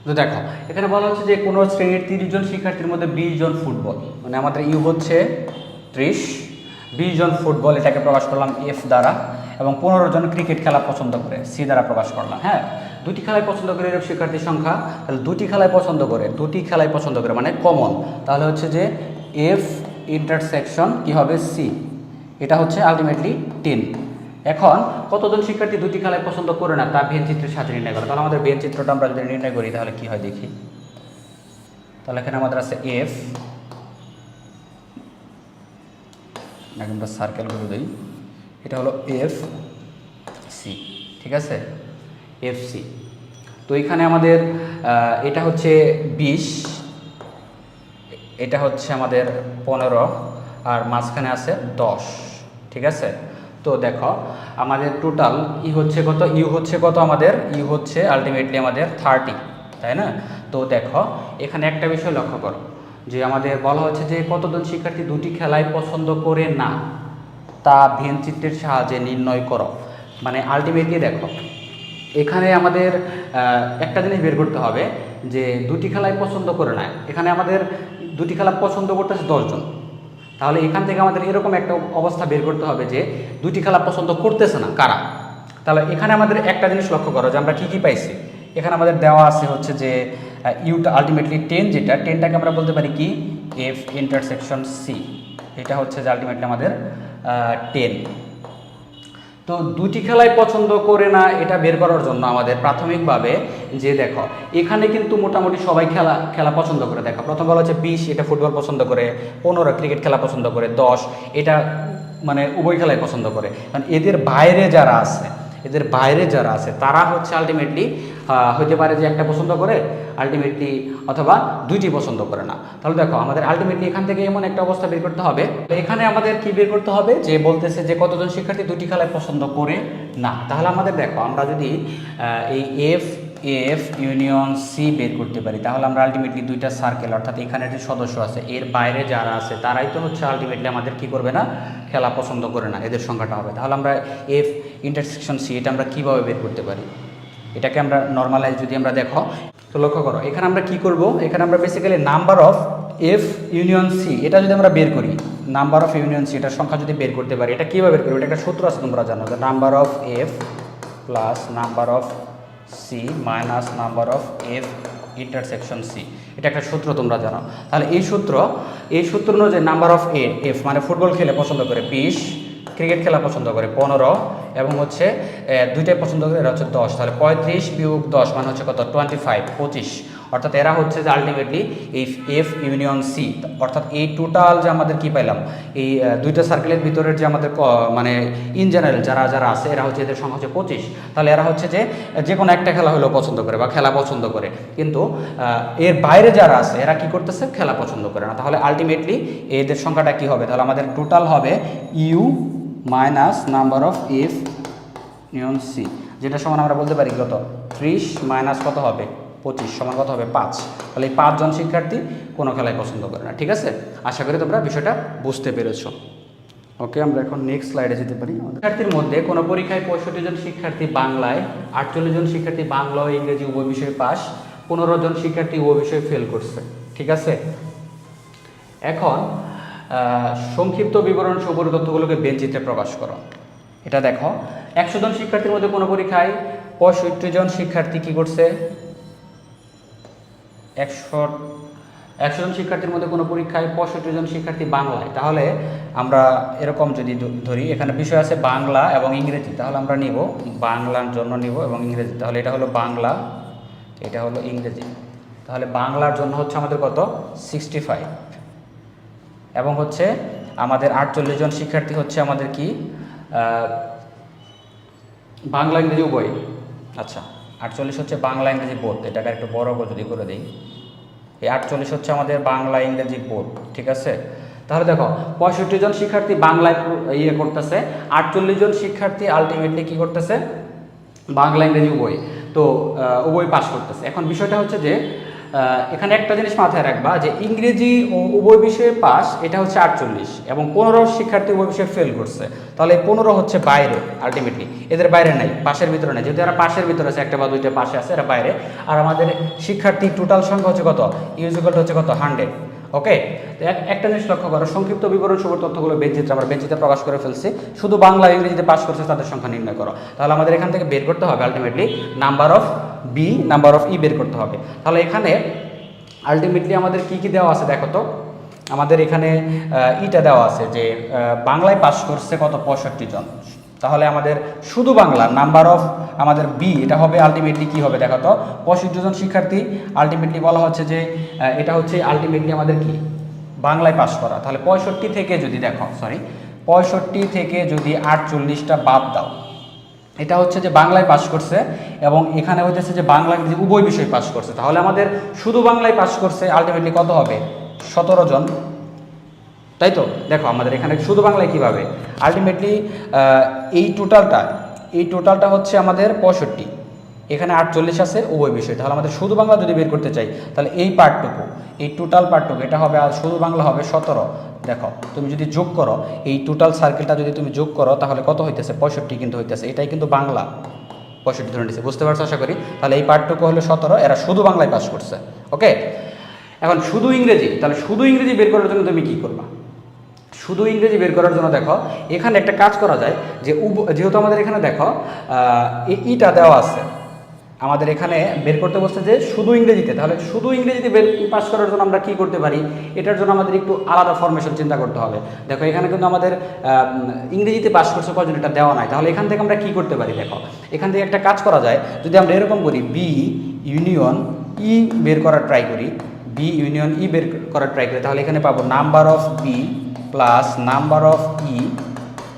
তো দেখো, এখানে বলা হচ্ছে যে কোনো শ্রেণীর 30 জন শিক্ষার্থীর মধ্যে 20 জন ফুটবল, মানে আমাদের ইউ হচ্ছে 30, 20 জন ফুটবল, এটাকে প্রকাশ করলাম এফ দ্বারা, এবং 15 জন ক্রিকেট খেলা পছন্দ করে সি দ্বারা প্রকাশ করলাম। হ্যাঁ, দুটি খেলায় পছন্দ করে এরকম শিক্ষার্থীর সংখ্যা, তাহলে দুটি খেলায় পছন্দ করে মানে কমন, তাহলে হচ্ছে যে এফ ইন্টারসেকশন কি হবে সি, এটা হচ্ছে আলটিমেটলি 10। এখন কতজন শিক্ষার্থী দুটি খেলায় পছন্দ করে না তা ভেন চিত্রের সাথে নির্ণয় করে। তাহলে আমাদের ভেন চিত্রটা আমরা যদি নির্ণয় করি তাহলে কি হয় দেখি। তাহলে এখানে আমাদের আছে এফ, আমরা সার্কেল করে দিই, এটা হলো এফ সি, ঠিক আছে, এফ সি। তো এখানে আমাদের এটা হচ্ছে 20, এটা হচ্ছে আমাদের 15, আর মাঝখানে আছে 10, ঠিক আছে। তো দেখো আমাদের টোটাল ইউ হচ্ছে কত আমাদের, ইউ হচ্ছে আলটিমেটলি আমাদের 30, তাই না? তো দেখো এখানে একটা বিষয় লক্ষ্য করো, যে আমাদের বলা হচ্ছে যে কতজন শিক্ষার্থী দুটি খেলায় পছন্দ করে না, তা ভেনচিত্রের সাহায্যে নির্ণয় করো। মানে আলটিমেটলি দেখো এখানে আমাদের একটা জিনিস বের করতে হবে যে দুটি খেলাই পছন্দ করে না, এখানে আমাদের দুটি খেলা পছন্দ করতেছে 10 জন। তাহলে এখান থেকে আমাদের এরকম একটা অবস্থা বের করতে হবে যে দুটি খেলা পছন্দ করতেছে না কারা। তাহলে এখানে আমাদের একটা জিনিস লক্ষ্য করো যে আমরা কী কী পাইছি। এখানে আমাদের দেওয়া আছে হচ্ছে যে ইউটা আলটিমেটলি 10, যেটা 10টাকে আমরা বলতে পারি কি এফ ইন্টারসেকশন সি, এটা হচ্ছে যে আলটিমেটলি আমাদের 10। তো দুটি খেলাই পছন্দ করে না এটা বের করার জন্য আমাদের প্রাথমিকভাবে যে দেখো এখানে কিন্তু মোটামুটি সবাই খেলা পছন্দ করে। দেখো প্রথম বলা হচ্ছে 20, এটা ফুটবল পছন্দ করে, 15 ক্রিকেট খেলা পছন্দ করে, 10 এটা মানে উভয় খেলাই পছন্দ করে। কারণ এদের বাইরে যারা আছে তারা হচ্ছে আলটিমেটলি হতে পারে যে একটা পছন্দ করে আলটিমেটলি, অথবা দুইটি পছন্দ করে না। তাহলে দেখো আমাদের আলটিমেটলি এখান থেকে এমন একটা অবস্থা বের করতে হবে। এখানে আমাদের কি বের করতে হবে যে বলতেছে যে কতজন শিক্ষার্থী দুটি খেলায় পছন্দ করে না। তাহলে আমাদের দেখো আমরা যদি এই এফ ইউনিয়ন সি বের করতে পারি তাহলে আমরা আলটিমেটলি দুইটা সার্কেল অর্থাৎ এখানে যে সদস্য আছে এর বাইরে যারা আছে তারাই তো হচ্ছে আলটিমেটলি আমাদের কি করবে না, খেলা পছন্দ করে না, এদের সংখ্যাটা হবে। তাহলে আমরা এফ ইন্টারসেকশন সি এটা আমরা কীভাবে বের করতে পারি, এটাকে আমরা নর্মালাইজ যদি আমরা দেখো তো লক্ষ্য করো এখানে আমরা কি করব, এখানে আমরা basically number of F union C এটা যদি আমরা বের করি, নাম্বার অফ ইউনিয়ন সি এটার সংখ্যা যদি বের করতে পারি, এটা কীভাবে বের করবো, এটা একটা সূত্র আছে তোমরা জানো যে number of F plus number of C minus number of F intersection C, এটা একটা সূত্র তোমরা জানো। তাহলে এই সূত্র অনুযায়ী নাম্বার অফ এফ মানে ফুটবল খেলে পছন্দ করে 20, ক্রিকেট খেলা পছন্দ করে 15 এবং হচ্ছে দুইটাই পছন্দ করে এরা হচ্ছে 10। তাহলে 35 বিয়োগ 10 মানে হচ্ছে কত 25, অর্থাৎ এরা হচ্ছে যে আলটিমেটলি এই এফ ইউনিয়ন সি, অর্থাৎ এই টোটাল যে আমাদের কি পাইলাম এই দুইটা সার্কেলের ভিতরের যে আমাদের মানে ইন জেনারেল যারা আছে এরা হচ্ছে এদের সংখ্যা হচ্ছে 25। তাহলে এরা হচ্ছে যে কোনো একটা খেলা হলেও পছন্দ করে বা খেলা পছন্দ করে, কিন্তু এর বাইরে যারা আছে এরা কি করতেছে, খেলা পছন্দ করে না। তাহলে আলটিমেটলি এদের সংখ্যাটা কি হবে, তাহলে আমাদের টোটাল হবে U minus number of F union C, যেটা সমান আমরা বলতে পারি কত 30 মাইনাস কত হবে 25 সমান কত হবে 5। তাহলে এই 5 জন শিক্ষার্থী কোনো খেলায় পছন্দ করে না। ঠিক আছে, আশা করি তোমরা বিষয়টা বুঝতে পেরেছো। ওকে, আমরা এখন নেক্সট স্লাইডে যেতে পারি। শিক্ষার্থীর মধ্যে কোনো পরীক্ষায় 65 জন শিক্ষার্থী বাংলায়, 48 জন শিক্ষার্থী বাংলা ও ইংরেজি উভয় বিষয়ে পাস, 15 জন শিক্ষার্থী উভয় বিষয়ে ফেল করছে। ঠিক আছে, এখন সংক্ষিপ্ত বিবরণ সহ উপরের তথ্যগুলোকে বেঞ্চিত্রে প্রকাশ করো। এটা দেখো 100 জন শিক্ষার্থীর মধ্যে কোনো পরীক্ষায় 65 জন শিক্ষার্থী কি করছে, 100 জন শিক্ষার্থীর মধ্যে কোনো পরীক্ষায় 65 জন শিক্ষার্থী বাংলায়। তাহলে আমরা এরকম যদি ধরি এখানে বিষয় আছে বাংলা এবং ইংরেজি, তাহলে আমরা নিব বাংলার জন্য নিব এবং ইংরেজি। তাহলে এটা হলো বাংলা, এটা হলো ইংরেজি। তাহলে বাংলার জন্য হচ্ছে আমাদের কত 65 এবং হচ্ছে আমাদের 48 জন শিক্ষার্থী হচ্ছে আমাদের কি বাংলা ইংরেজি উভয়। আচ্ছা 48 হচ্ছে বাংলা ইংরেজি বোধ, এটাকে একটু বড় করে যদি করে দিই, এই 48 হচ্ছে আমাদের বাংলা ইংরেজি বোধ। ঠিক আছে, তাহলে দেখো 65 জন শিক্ষার্থী বাংলায় করতেছে, 48 জন শিক্ষার্থী আলটিমেটলি কি করতেছে বাংলা ইংরেজি উভয়, তো উভয় পাস করতেছে। এখন বিষয়টা হচ্ছে যে এখানে একটা জিনিস মাথায় রাখবা যে ইংরেজি ও উভয় বিষয়ে পাস এটা হচ্ছে 48 এবং 15 শিক্ষার্থী উভয় বিষয়ে ফেল করছে। তাহলে 15 হচ্ছে বাইরে, আলটিমেটলি এদের বাইরে নাই, পাশের ভিতরে নাই, যেহেতু এরা পাশের ভিতরে আছে, একটা বা দুইটা পাশে আছে, এরা বাইরে। আর আমাদের শিক্ষার্থী টোটাল সংখ্যা হচ্ছে কত, ইউজিক্যাল হচ্ছে কত 100। ওকে, তো একটা জিনিস লক্ষ্য করো, সংক্ষিপ্ত বিবরণ সহ তথ্যগুলো বেঞ্চিত্রে আমরা বেঞ্চিতে প্রকাশ করে ফেলছি, শুধু বাংলা ইংরেজিতে পাস করছে তাদের সংখ্যা নির্ণয় করো। তাহলে আমাদের এখান থেকে বের করতে হবে ultimately number of B, number of E বের করতে হবে। তাহলে এখানে আলটিমেটলি আমাদের কি কি দেওয়া আছে দেখো তো, আমাদের এখানে ইটা দেওয়া আছে যে বাংলায় পাস করছে কত 65 জন। তাহলে আমাদের শুধু বাংলা নাম্বার অফ আমাদের বি এটা হবে আলটিমেটলি কি হবে দেখো তো 65 জন শিক্ষার্থী আলটিমেটলি বলা হচ্ছে যে এটা হচ্ছে আলটিমেটলি আমাদের কি বাংলায় পাস করা। তাহলে 65 থেকে যদি দেখো 65 থেকে যদি 48টা বাদ দাও, এটা হচ্ছে যে বাংলায় পাস করছে এবং এখানে হইতেছে যে বাংলা ইংরেজি উভয় বিষয় পাস করছে। তাহলে আমাদের শুধু বাংলায় পাস করছে আলটিমেটলি কত হবে 17 জন, তাই তো। দেখো আমাদের এখানে শুধু বাংলায় কিভাবে আলটিমেটলি এই টোটালটা হচ্ছে আমাদের 65 এখানে 48 আছে উভয় বিষয়। তাহলে আমাদের শুধু বাংলা যদি বের করতে চাই তাহলে এই পার্টটুকু, এই টোটাল পার্টটুকু এটা হবে, আর শুধু বাংলা হবে 17। দেখো তুমি যদি যোগ করো এই টোটাল সার্কেলটা যদি তুমি যোগ করো তাহলে কত হইতেছে? 65 কিন্তু হইতেছে। এটাই কিন্তু বাংলা 65 ধরে নিচ্ছে, বুঝতে পারছো আশা করি। তাহলে এই পার্টটুকু হলো 17, এরা শুধু বাংলায় পাস করছে। ওকে, এখন শুধু ইংরেজি, তাহলে শুধু ইংরেজি বের করার জন্য তুমি কী করবা? শুধু ইংরেজি বের করার জন্য দেখো এখানে একটা কাজ করা যায় যে যেহেতু আমাদের এখানে দেখো ইটা দেওয়া আছে, আমাদের এখানে বের করতে বলছে যে শুধু ইংরেজিতে, তাহলে শুধু ইংরেজিতে পাস করার জন্য আমরা কি করতে পারি? এটার জন্য আমাদের একটু আলাদা ফরমেশন চিন্তা করতে হবে। দেখো এখানে কিন্তু আমাদের ইংরেজিতে পাস করছে কজন এটা দেওয়া নাই, তাহলে এখান থেকে আমরা কি করতে পারি? দেখো এখান থেকে একটা কাজ করা যায়, যদি আমরা এরকম করি বি ইউনিয়ন ই বের করার ট্রাই করি, বি ইউনিয়ন ই বের করার ট্রাই করি, তাহলে এখানে পাবো number of B plus number of E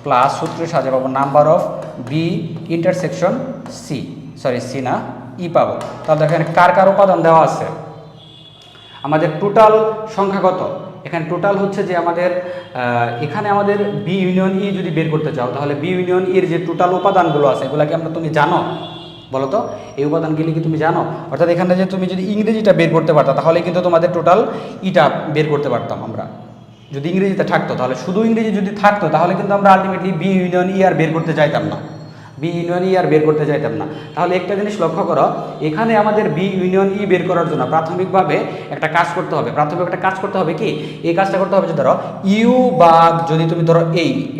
plus সূত্রের সাহায্যে পাবো number of B intersection C, sorry C না ই পাবো। তাহলে এখানে কার কার উপাদান দেওয়া আছে, আমাদের টোটাল সংখ্যা কত? এখানে টোটাল হচ্ছে যে আমাদের এখানে আমাদের বি ইউনিয়ন ই যদি বের করতে চাও তাহলে বি ইউনিয়ন ইর যে টোটাল উপাদানগুলো আছে এগুলো কি তুমি জানো? বলো তো এই উপাদানগুলি কি তুমি জানো? অর্থাৎ এখানে যে তুমি যদি ইংরেজিটা বের করতে পারতা তাহলে কিন্তু তোমাদের টোটাল ইটা বের করতে পারতাম আমরা, যদি ইংরেজিতে থাকতো। তাহলে শুধু ইংরেজি যদি থাকতো তাহলে কিন্তু আমরা আলটিমেটলি বি ইউনিয়ন ই আর বের করতে চাইতাম না, বি ইউনিয়ন ই আর বের করতে চাইতাম না। তাহলে একটা জিনিস লক্ষ্য করো, এখানে আমাদের বি ইউনিয়ন ই বের করার জন্য প্রাথমিকভাবে একটা কাজ করতে হবে। প্রাথমিক একটা কাজ করতে হবে কি? এই কাজটা করতে হবে যে ধরো ইউ বা যদি তুমি ধরো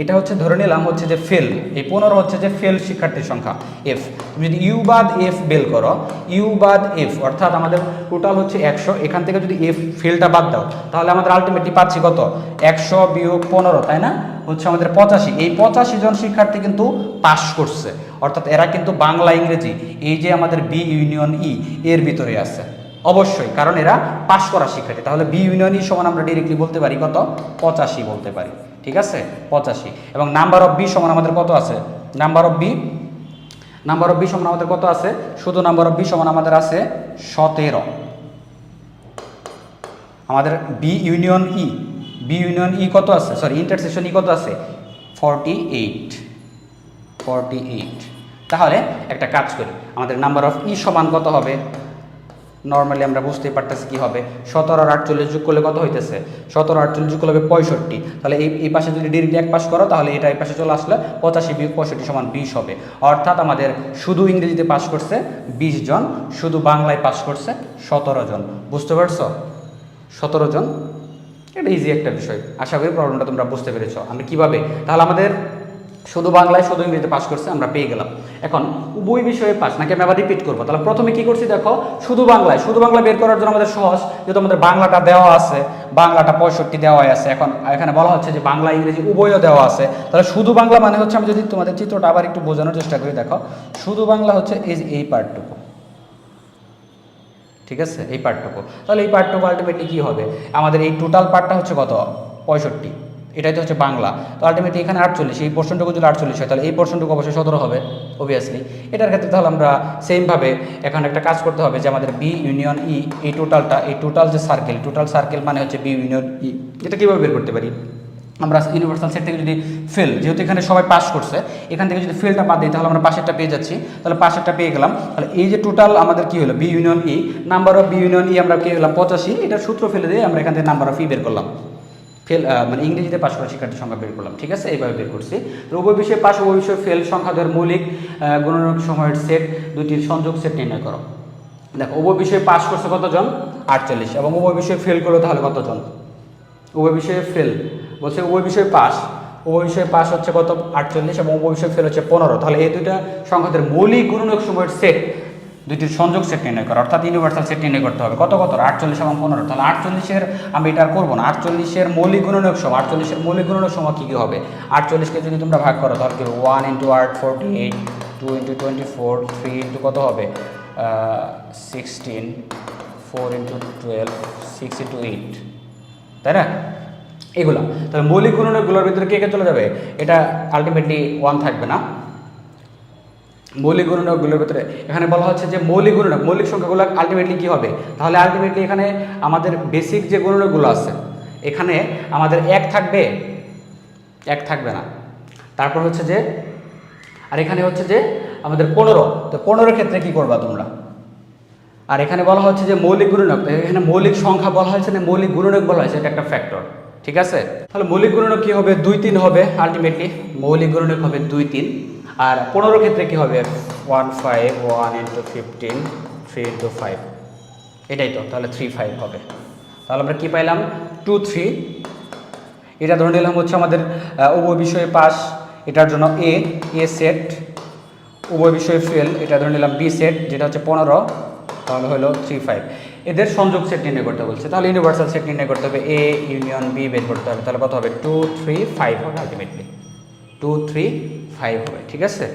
এটা হচ্ছে ধরে নিলাম হচ্ছে যে ফেল, এই 15 হচ্ছে যে ফেল শিক্ষার্থীর সংখ্যা এফ। তুমি যদি ইউ বাদ এফ বের করো, ইউ বাদ এফ অর্থাৎ আমাদের টোটাল হচ্ছে 100, এখান থেকে যদি এফ ফেলটা বাদ দাও তাহলে আমাদের আলটিমেটলি পাচ্ছি কত? 100 বিয়োগ 15, তাই না? হচ্ছে আমাদের 85। এই 85 জন শিক্ষার্থী কিন্তু পাস করছে, অর্থাৎ এরা কিন্তু বাংলা ইংরেজি এই যে আমাদের বি ইউনিয়ন ই এর ভিতরে আছে অবশ্যই, কারণ এরা পাস করা শিক্ষার্থী। তাহলে বি ইউনিয়ন ই সমান আমরা ডিরেক্টলি বলতে পারি কত? 85 বলতে পারি, ঠিক আছে 85। এবং নাম্বার অফ বি সমান আমাদের কত আছে? নাম্বার অফ বি সমান আমাদের কত আছে? শুধু নাম্বার অফ বি সমান আমাদের আছে 17। আমাদের বি ইউনিয়ন ই কত আছে? সরি ইন্টারসেকশন ই কত আছে? 48। তাহলে একটা কাজ করি, আমাদের নাম্বার অফ ই সমান কত হবে? নর্মালি আমরা বুঝতেই পারতেছি কি হবে, 17 আর 48 যোগ করলে কত হইতেছে? 17 48 যোগ করলে হবে 65। তাহলে এই পাশে যদি ডিরেক্টলি এক পাশ করো তাহলে এটা এই পাশে চলে আসলে 85 বিয়োগ 65 সমান 20 হবে। অর্থাৎ আমাদের শুধু ইংরেজিতে পাস করছে 20 জন, শুধু বাংলায় পাস করছে 17 জন। বুঝতে পারছো? 17 জন, এটা ইজি একটা বিষয়। আশা করি প্রবলেমটা তোমরা বুঝতে পেরেছো। আমরা কিভাবে তাহলে আমাদের শুধু বাংলায় শুধু ইংরেজিতে পাস করছে আমরা পেয়ে গেলাম। এখন উভয় বিষয়ে পাস নাকি আমি আবার রিপিট করবো? তাহলে প্রথমে কি করছি দেখো, শুধু বাংলা বের করার জন্য আমাদের সহজ, যেহেতু আমাদের বাংলাটা দেওয়া আছে, বাংলাটা 65 দেওয়া আছে। এখন এখানে বলা হচ্ছে যে বাংলা ইংরেজি উভয়ও দেওয়া আছে, তাহলে শুধু বাংলা মানে হচ্ছে, আমি যদি তোমাদের চিত্রটা আবার একটু বোঝানোর চেষ্টা করি, দেখো শুধু বাংলা হচ্ছে এই পার্টটুকু, ঠিক আছে এই পার্টটুকু। তাহলে এই পার্টটুকু আলটিমেটলি কী হবে? আমাদের এই টোটাল পার্টটা হচ্ছে কত? 65, এটাই তো হচ্ছে বাংলা। তো আলটিমেটলি এখানে 48, এই পোর্শনটুকু যদি 48 হয় তাহলে এই পোর্শনটুকু অবশ্যই 17 হবে অবভিয়াসলি। এটার ক্ষেত্রে তাহলে আমরা সেমভাবে এখন একটা কাজ করতে হবে যে আমাদের বি ইউনিয়ন ই এই টোটাল যে সার্কেল মানে হচ্ছে বি ইউনিয়ন ই, এটা কীভাবে বের করতে পারি? আমরা ইউনিভার্সাল সেট থেকে যদি ফেল, যেহেতু এখানে সবাই পাস করছে, এখান থেকে যদি ফেলটা বাদ দিই তাহলে আমরা পাশেরটা পেয়ে যাচ্ছি। তাহলে পাশেরটা পেয়ে গেলাম। তাহলে এই যে টোটাল আমাদের কি হলো? B union E, number of B union E আমরা পেয়ে গেলাম 85। এটার সূত্র ফেলে দিয়ে আমরা এখান থেকে নাম্বার অফ ই বের করলাম, মানে ইংরেজিতে পাস করা শিক্ষার্থীর সংখ্যা বের করলাম, ঠিক আছে এইভাবে বের করছি। উভয় বিষয়ে পাস, উভয় বিষয়ে ফেল সংখ্যাদের মৌলিক গুণনীয়ক সময়ের সেট, দুইটির সংযোগ সেট নির্ণয় করো। দেখো উভয় বিষয়ে পাস করছে কতজন? 48। এবং উভয় বিষয়ে ফেল করলো তাহলে কতজন? উভয় বিষয়ে ফেল বলছে, উভয় বিষয়ে পাস হচ্ছে কত? 48 এবং উভয় বিষয়ে ফেল হচ্ছে 15। তাহলে এই দুইটা সংখ্যাদের মৌলিক গুণনীয়ক সময়ের সেট, দুইটির সংযোগ সেট নির্ণয় করা, অর্থাৎ ইউনিভার্সাল সেট নির্ণয় করতে হবে। কত 48 এবং 15। তাহলে 48-এর আমি এটা আর করবো না, 48-এর মৌলিক গুণনীয়ক সময়, 48-এর মৌলিক গুণনীয়ক সময় কী কী হবে? 48-কে যদি তোমরা ভাগ করো তাহলে কি 1 × 8 48, 2 × 24, 3 × কত হবে 16, 4 × 12, 6 × 8, তাই না? এগুলা তাহলে মৌলিক গুণনীয়কগুলোর ভিতরে কে কে চলে যাবে? এটা আলটিমেটলি 1 থাকবে না। মৌলিক গুণনীয়কগুলোর ভিতরে এখানে বলা হচ্ছে যে মৌলিক সংখ্যাগুলো আলটিমেটলি কী হবে? তাহলে আলটিমেটলি এখানে আমাদের বেসিক যে গুণনীয়কগুলো আছে এখানে আমাদের 1 থাকবে না। তারপর হচ্ছে যে আর এখানে হচ্ছে যে আমাদের 15। তো 15 ক্ষেত্রে কি করবা তোমরা? আর এখানে বলা হচ্ছে যে মৌলিক গুণনক, এখানে মৌলিক সংখ্যা বলা হয়েছে না মৌলিক গুণনক বলা হয়েছে, এটা একটা ফ্যাক্টর, ঠিক আছে? তাহলে মৌলিক গুণনক কি হবে? 2 3 হবে আলটিমেটলি, মৌলিক গুণনক হবে 2 3। আর 15 ক্ষেত্রে কি হবে? 1 5 1 × 15 3 × 5, এটাই তো, তাহলে 3 5 হবে। তাহলে আমরা কি পাইলাম? 2 3। এটা ধরে নিলাম হচ্ছে আমাদের উভয় বিষয়ে পাস, এটার জন্য এ সেট, উভয় বিষয়ে ফেল, এটা ধরে নিলাম বি সেট যেটা হচ্ছে 15, তাহলে হলো 3 5। এদের সংযোগ সেট নির্ণয় করতে বলছে, তাহলে ইউনিভার্সাল সেট নির্ণয় করতে হবে, এ ইউনিয়ন বি বের করতে হবে, তাহলে কত হবে? 2 3 5 হবে আলটিমেটলি, 2 3 5 হবে, ঠিক আছে?